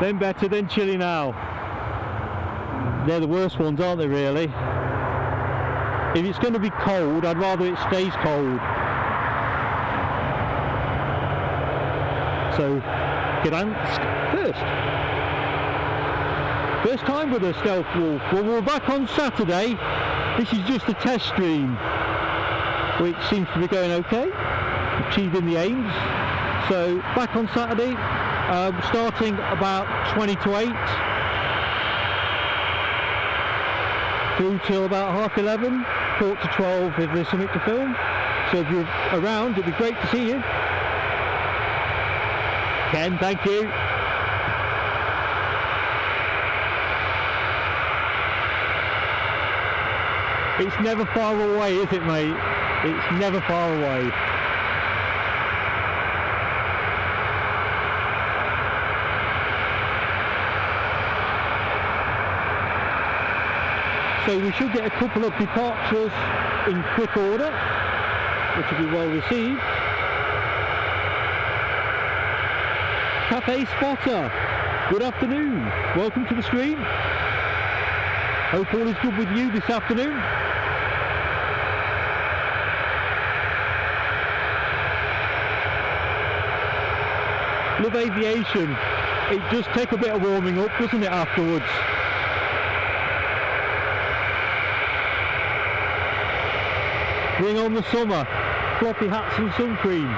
Then better, then chilly now. They're the worst ones, aren't they, really? If it's going to be cold, I'd rather it stays cold. So, Gdansk first. First time with a Stealth Wolf. Well, we're back on Saturday. This is just a test stream, which seems to be going okay, achieving the aims. So back on Saturday, starting about 20 to 8, through till about 11:30, quarter to 12 if there's something to film. So if you're around, it'd be great to see you. Ken, thank you. It's never far away, is it, mate? It's never far away. So we should get a couple of departures in quick order, which will be well received. Cafe Spotter, good afternoon. Welcome to the stream. Hope all is good with you this afternoon. Love Aviation. It does take a bit of warming up, doesn't it, afterwards? Bring on the summer. Floppy hats and sun cream.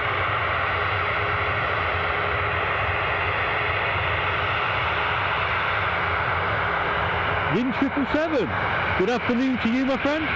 Yin 777. Good afternoon to you, my friend.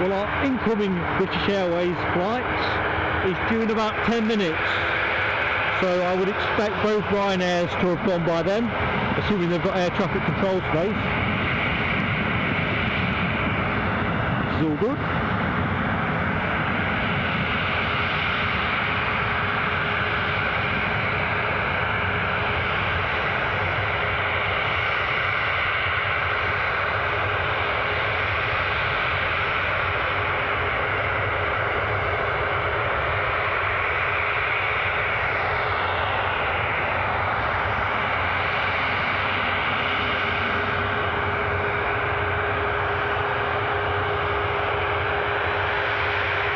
Well, our incoming British Airways flight is due in about 10 minutes. So I would expect both Ryanairs to have gone by then, assuming they've got air traffic control space. This is all good.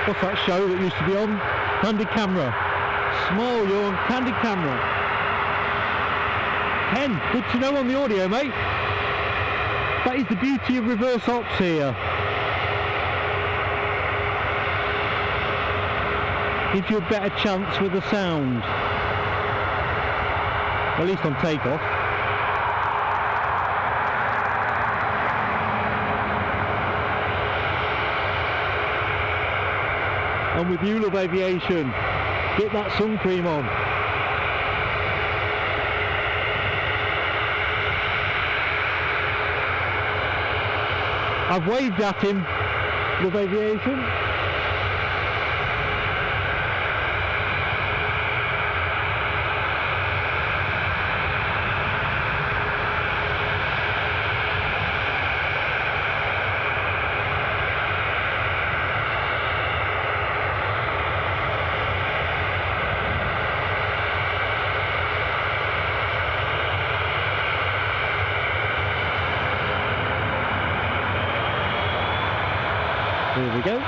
what's that show that used to be on? Candid Camera. Smile, you're on Candid Camera. Ken, good to know on the audio, mate. That is the beauty of reverse ops here. Gives you a better chance with the sound. At least on takeoff. I'm with you, Love Aviation. Get that sun cream on. I've waved at him, Love Aviation. Here we go.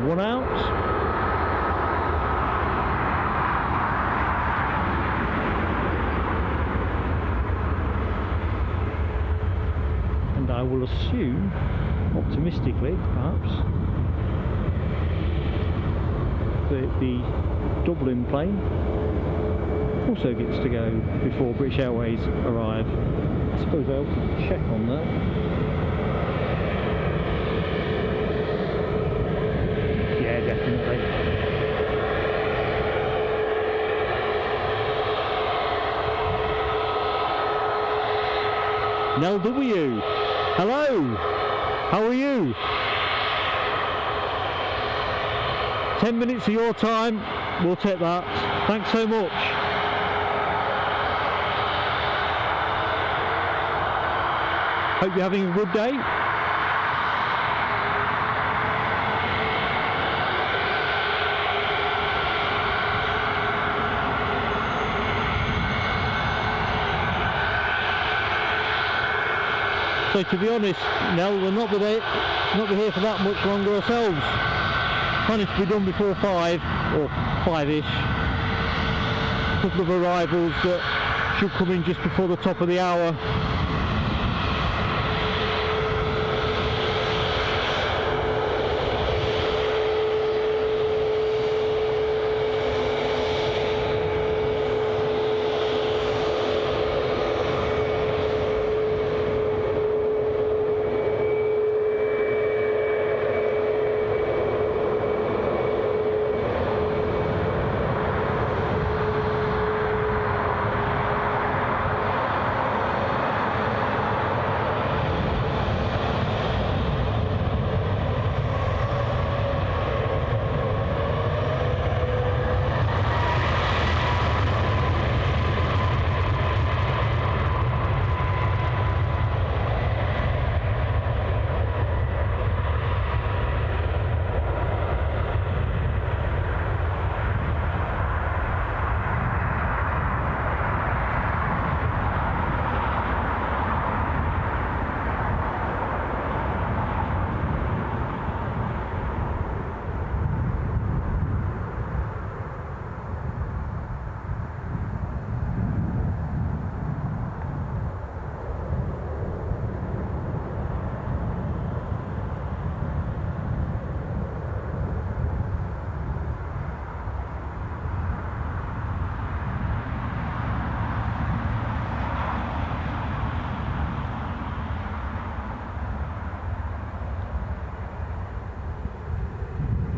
One out. And I will assume, optimistically perhaps, that the Dublin plane also gets to go before British Airways arrive. I suppose I ought to check on that. Definitely. Nell W. Hello. How are you? 10 minutes of your time. We'll take that. Thanks so much. Hope you're having a good day. So to be honest, Nell, we'll not be here for that much longer ourselves. Managed to be done before 5 or 5ish. A couple of arrivals that should come in just before the top of the hour.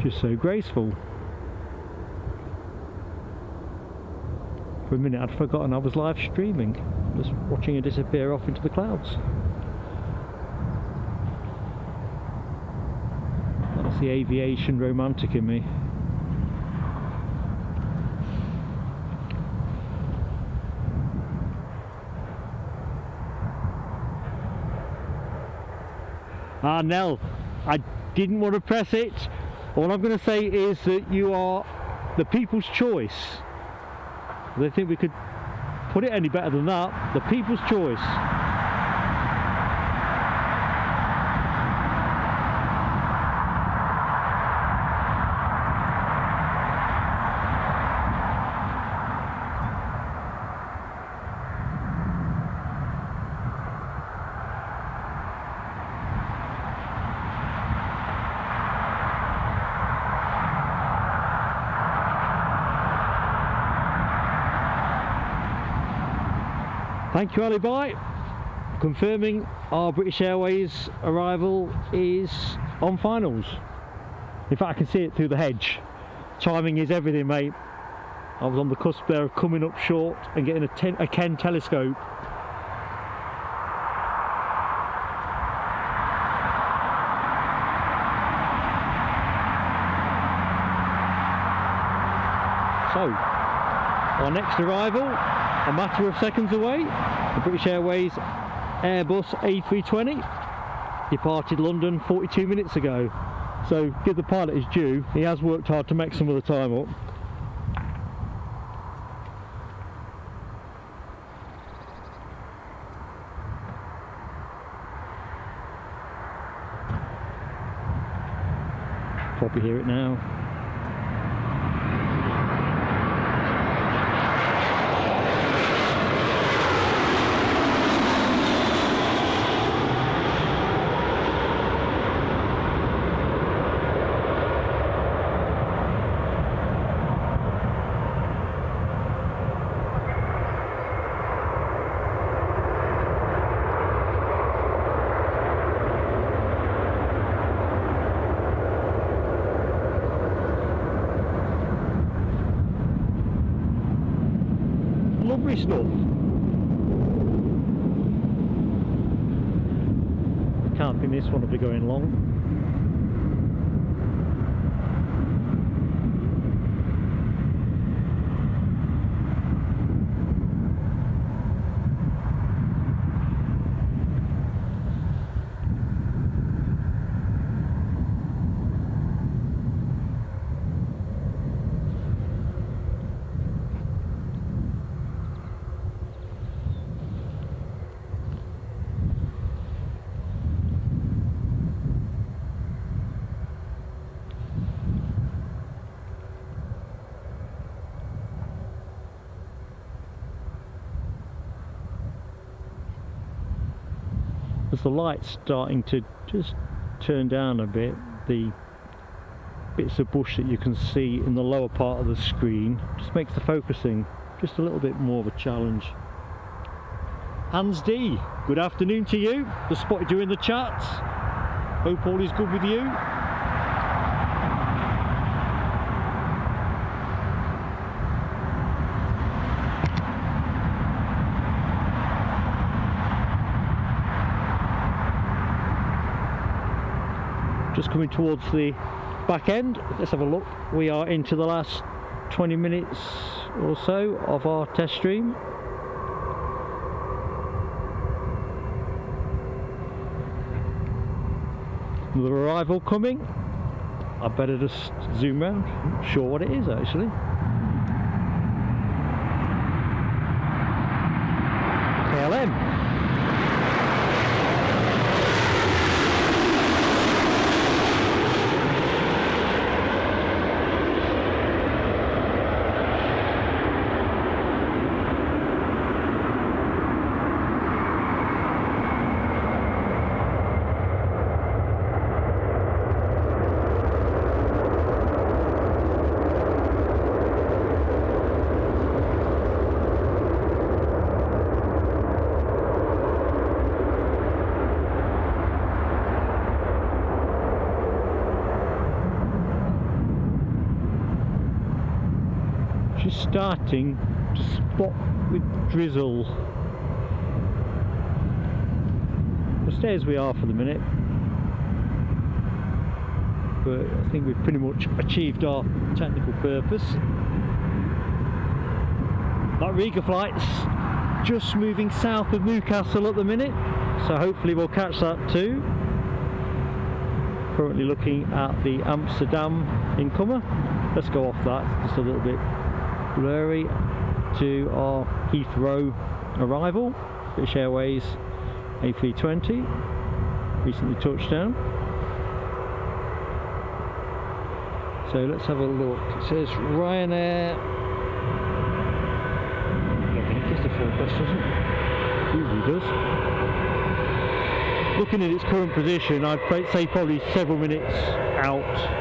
Just so graceful. For a minute I'd forgotten I was live streaming, just watching it disappear off into the clouds. That's the aviation romantic in me. Ah, Nell, I didn't want to press it. All I'm going to say is that you are the people's choice. I don't think we could put it any better than that. The people's choice. Thank you, Alibi. Confirming our British Airways arrival is on finals. In fact, I can see it through the hedge. Timing is everything, mate. I was on the cusp there of coming up short and getting a Ken telescope. So, our next arrival, a matter of seconds away, the British Airways Airbus A320 departed London 42 minutes ago. So give the pilot his due, he has worked hard to make some of the time up. Probably hear it now. Lovely stuff. I can't think this one will be going long. As the light's starting to just turn down a bit, the bits of bush that you can see in the lower part of the screen just makes the focusing just a little bit more of a challenge. Hans D, good afternoon to you. Just spotted you in the chat. Hope all is good with you. Just coming towards the back end. Let's have a look. We are into the last 20 minutes or so of our test stream. Another arrival coming. I better just zoom round. I'm not sure what it is actually. KLM. is starting to spot with drizzle. We'll stay as we are for the minute, but I think we've pretty much achieved our technical purpose. That Riga flight's just moving south of Newcastle at the minute, so hopefully we'll catch that too. Currently looking at the Amsterdam incomer. Let's go off that, just a little bit blurry, to our Heathrow arrival. British Airways A320, recently touched down. So let's have a look. It says Ryanair. It's the forecast, doesn't it? Usually does. Looking at its current position, I'd say probably several minutes out.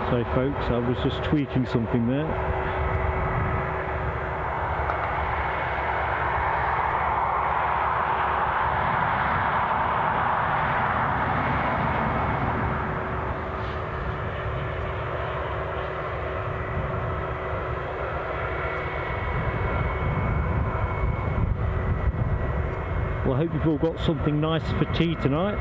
So folks, I was just tweaking something there. Well, I hope you've all got something nice for tea tonight.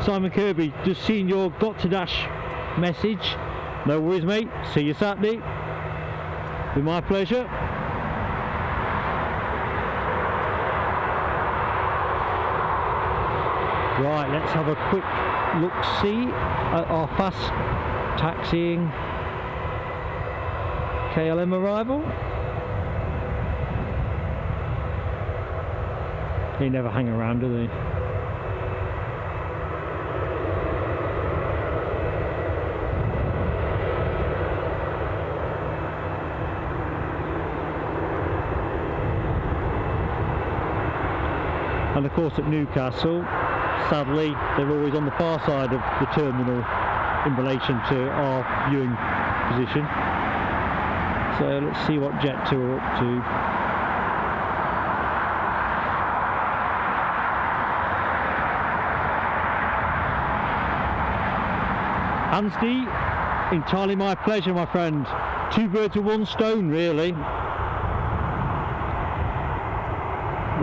Simon Kirby, just seen your got to dash message. No worries, mate. See you Saturday. Be my pleasure. Right, let's have a quick look-see at our fast taxiing KLM arrival. They never hang around, do they? And of course at Newcastle, sadly, they're always on the far side of the terminal in relation to our viewing position. So let's see what Jet2 are up to. Anstey, entirely my pleasure, my friend. Two birds with one stone, really.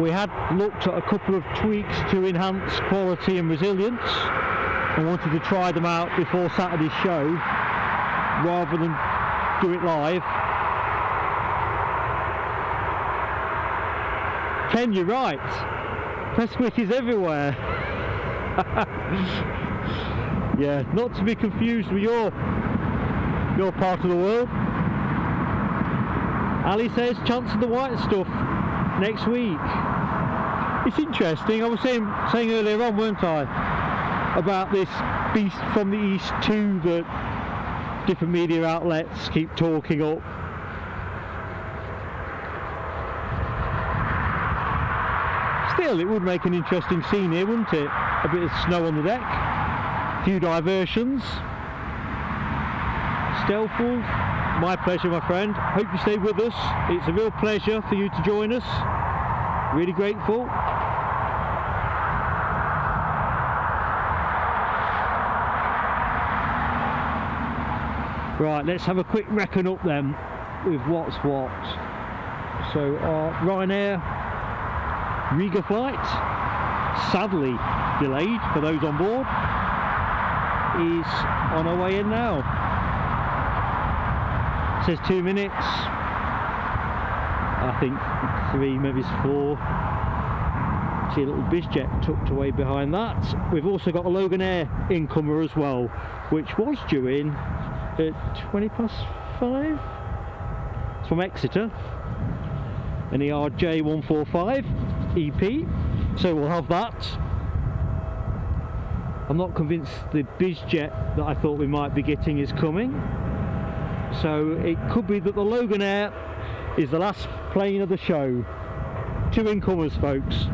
We had looked at a couple of tweaks to enhance quality and resilience and wanted to try them out before Saturday's show rather than do it live. Ken, you're right. Press click is everywhere. Yeah, not to be confused with your part of the world. Ali says chance of the white stuff next week. It's interesting. I was saying earlier on, weren't I, about this beast from the east too that different media outlets keep talking up. Still, it would make an interesting scene here, wouldn't it? A bit of snow on the deck, a few diversions. Stealth Wolf, my pleasure, my friend. Hope you stay with us. It's a real pleasure for you to join us. Really grateful. Right, let's have a quick reckon up then with what's what. So our Ryanair Riga flight, sadly delayed for those on board, is on our way in now. It says 2 minutes. I think 3, maybe it's 4. See a little bizjet tucked away behind that. We've also got a Logan Air incomer as well, which was due in at 5:20. It's from Exeter, an ERJ 145 EP, so we'll have that. I'm not convinced the bizjet that I thought we might be getting is coming, so it could be that the Logan Air is the last plane of the show. 2 incomers, folks.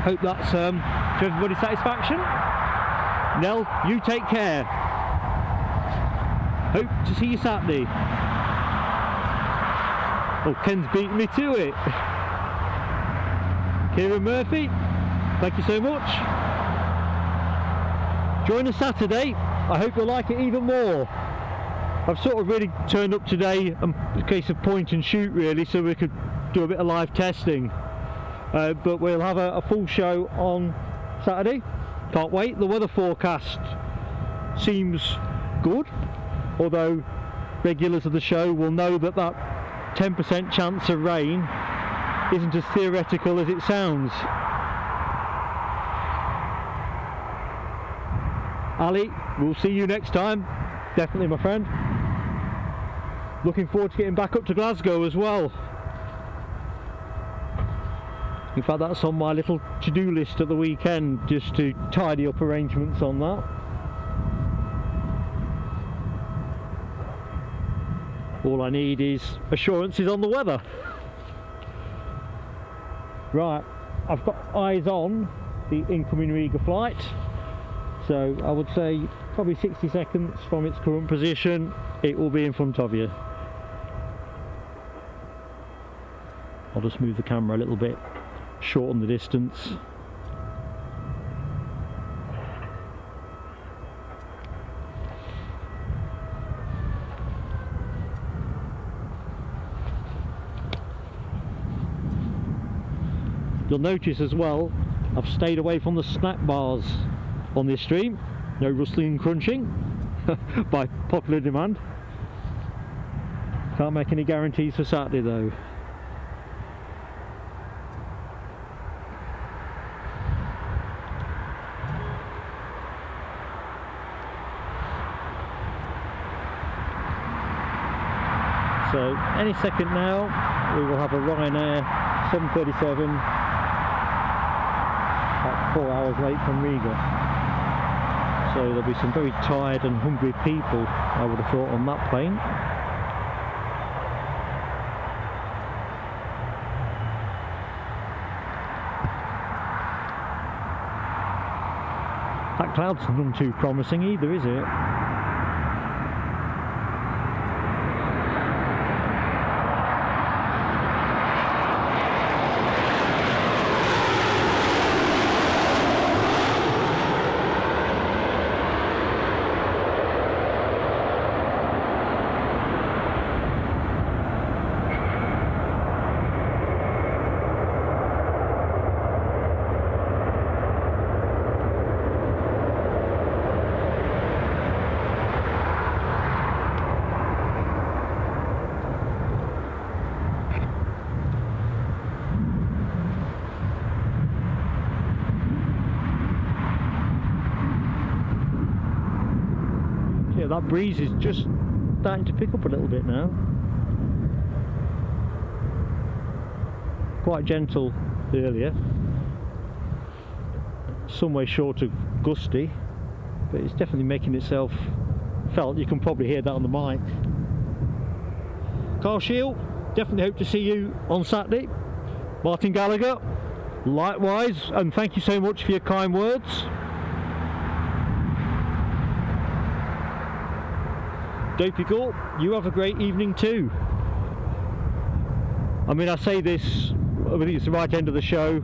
Hope that's to everybody's satisfaction. Nell, you take care. Hope to see you Saturday. Oh, Ken's beating me to it. Kieran Murphy, thank you so much. Join us Saturday. I hope you'll like it even more. I've sort of really turned up today, a case of point and shoot really, so we could do a bit of live testing. But we'll have a full show on Saturday. Can't wait. The weather forecast seems good, although regulars of the show will know that that 10% chance of rain isn't as theoretical as it sounds. Ali, we'll see you next time. Definitely, my friend. Looking forward to getting back up to Glasgow as well. In fact, that's on my little to-do list at the weekend, just to tidy up arrangements on that. All I need is assurances on the weather. Right, I've got eyes on the incoming Riga flight, so I would say probably 60 seconds from its current position it will be in front of you. I'll just move the camera a little bit, shorten the distance. You'll notice as well, I've stayed away from the snack bars on this stream. No rustling and crunching by popular demand. Can't make any guarantees for Saturday though. So any second now we will have a Ryanair 737 about 4 hours late from Riga. So there'll be some very tired and hungry people, I would have thought, on that plane. That cloud's none too promising either, is it? That breeze is just starting to pick up a little bit now. Quite gentle earlier, some way short of gusty, but it's definitely making itself felt. You can probably hear that on the mic. Carl Shield, definitely hope to see you on Saturday. Martin Gallagher, likewise, and thank you so much for your kind words. Dopey Gore, you have a great evening too. I mean, I say this, I think it's the right end of the show.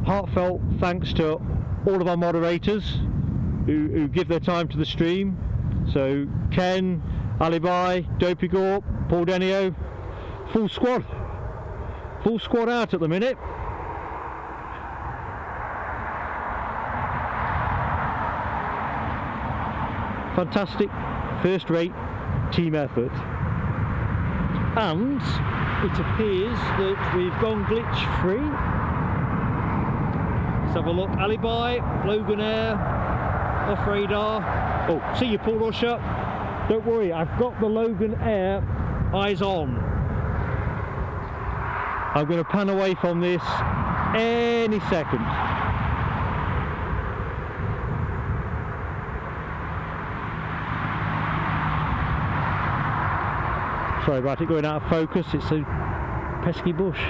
Heartfelt thanks to all of our moderators who give their time to the stream. So Ken, Alibi, Dopey Gore, Paul Denio, full squad out at the minute. Fantastic, first-rate team effort. and it appears that we've gone glitch free. Let's have a look. Alibi, Logan Air, off radar. Oh, see you, pull door shut. Don't worry, I've got the Logan Air eyes on. I'm going to pan away from this any second. Sorry about it going out of focus, it's a pesky bush.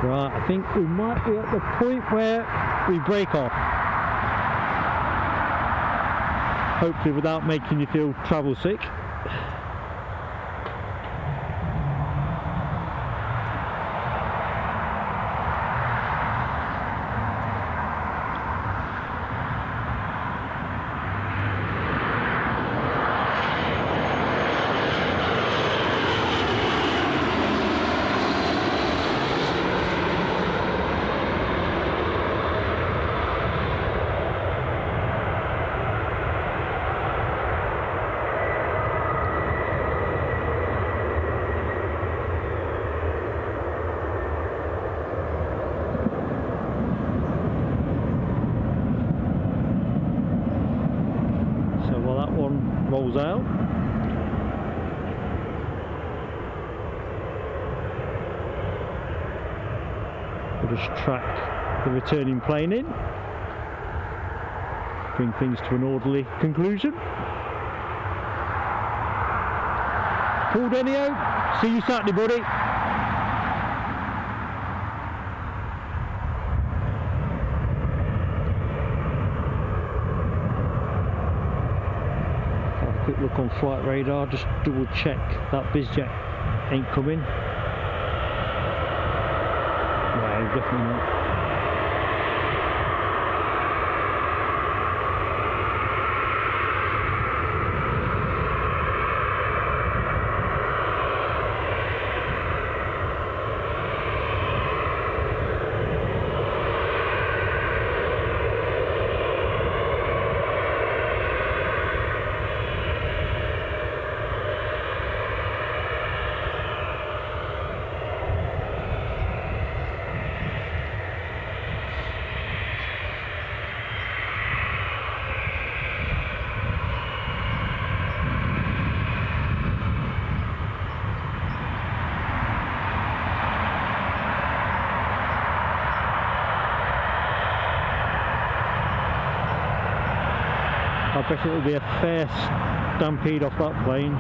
Right, I think we might be at the point where we break off. Hopefully without making you feel travel sick. Rolls out. We'll just track the returning plane in, bring things to an orderly conclusion. Paul Denio, see you Saturday, buddy. Quick look on flight radar, just double check that bizjet ain't coming. No, definitely not. I bet it'll be a fair stampede off that plane.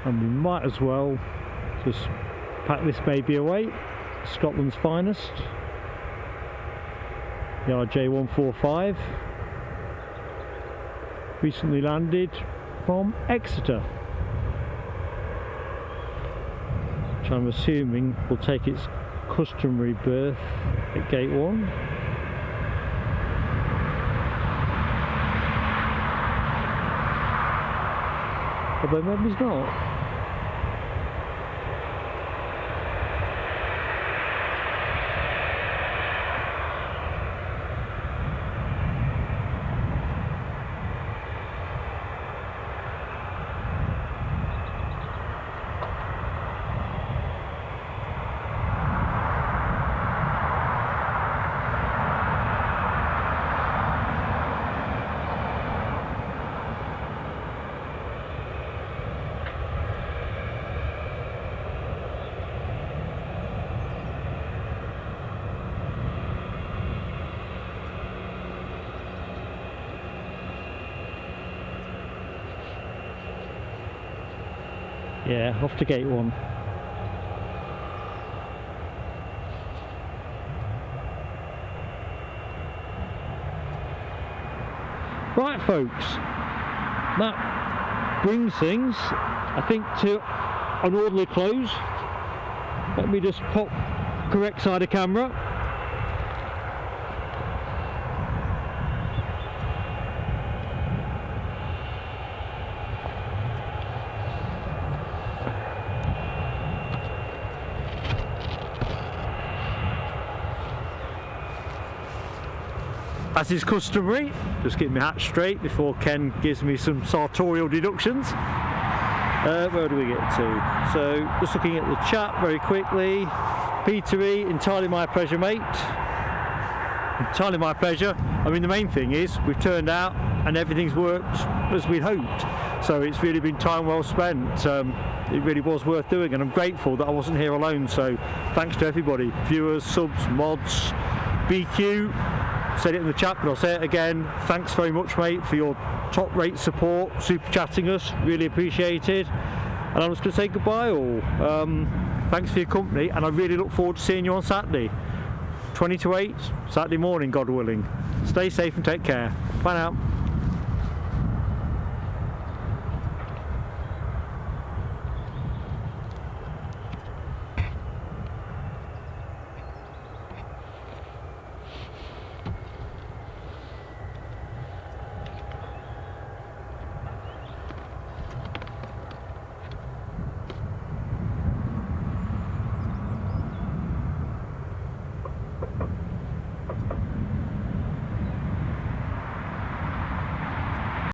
And we might as well just pack this baby away. Scotland's finest, the RJ145, recently landed from Exeter, which I'm assuming will take its customary berth at gate 1. Although maybe it's not. Yeah, off to gate 1. Right folks, that brings things, I think, to an orderly close. Let me just pop correct side of camera. As is customary, just keep my hat straight before Ken gives me some sartorial deductions. Where do we get to? So, just looking at the chat very quickly. Peter E, entirely my pleasure, mate. Entirely my pleasure. I mean, the main thing is we've turned out and everything's worked as we'd hoped. So it's really been time well spent. It really was worth doing, and I'm grateful that I wasn't here alone. So thanks to everybody, viewers, subs, mods, BQ. Said it in the chat, but I'll say it again. Thanks very much, mate, for your top rate support, super chatting us, really appreciated. And I'm just going to say goodbye all. Thanks for your company, and I really look forward to seeing you on Saturday, 20 to 8, Saturday morning, God willing. Stay safe and take care. Bye now.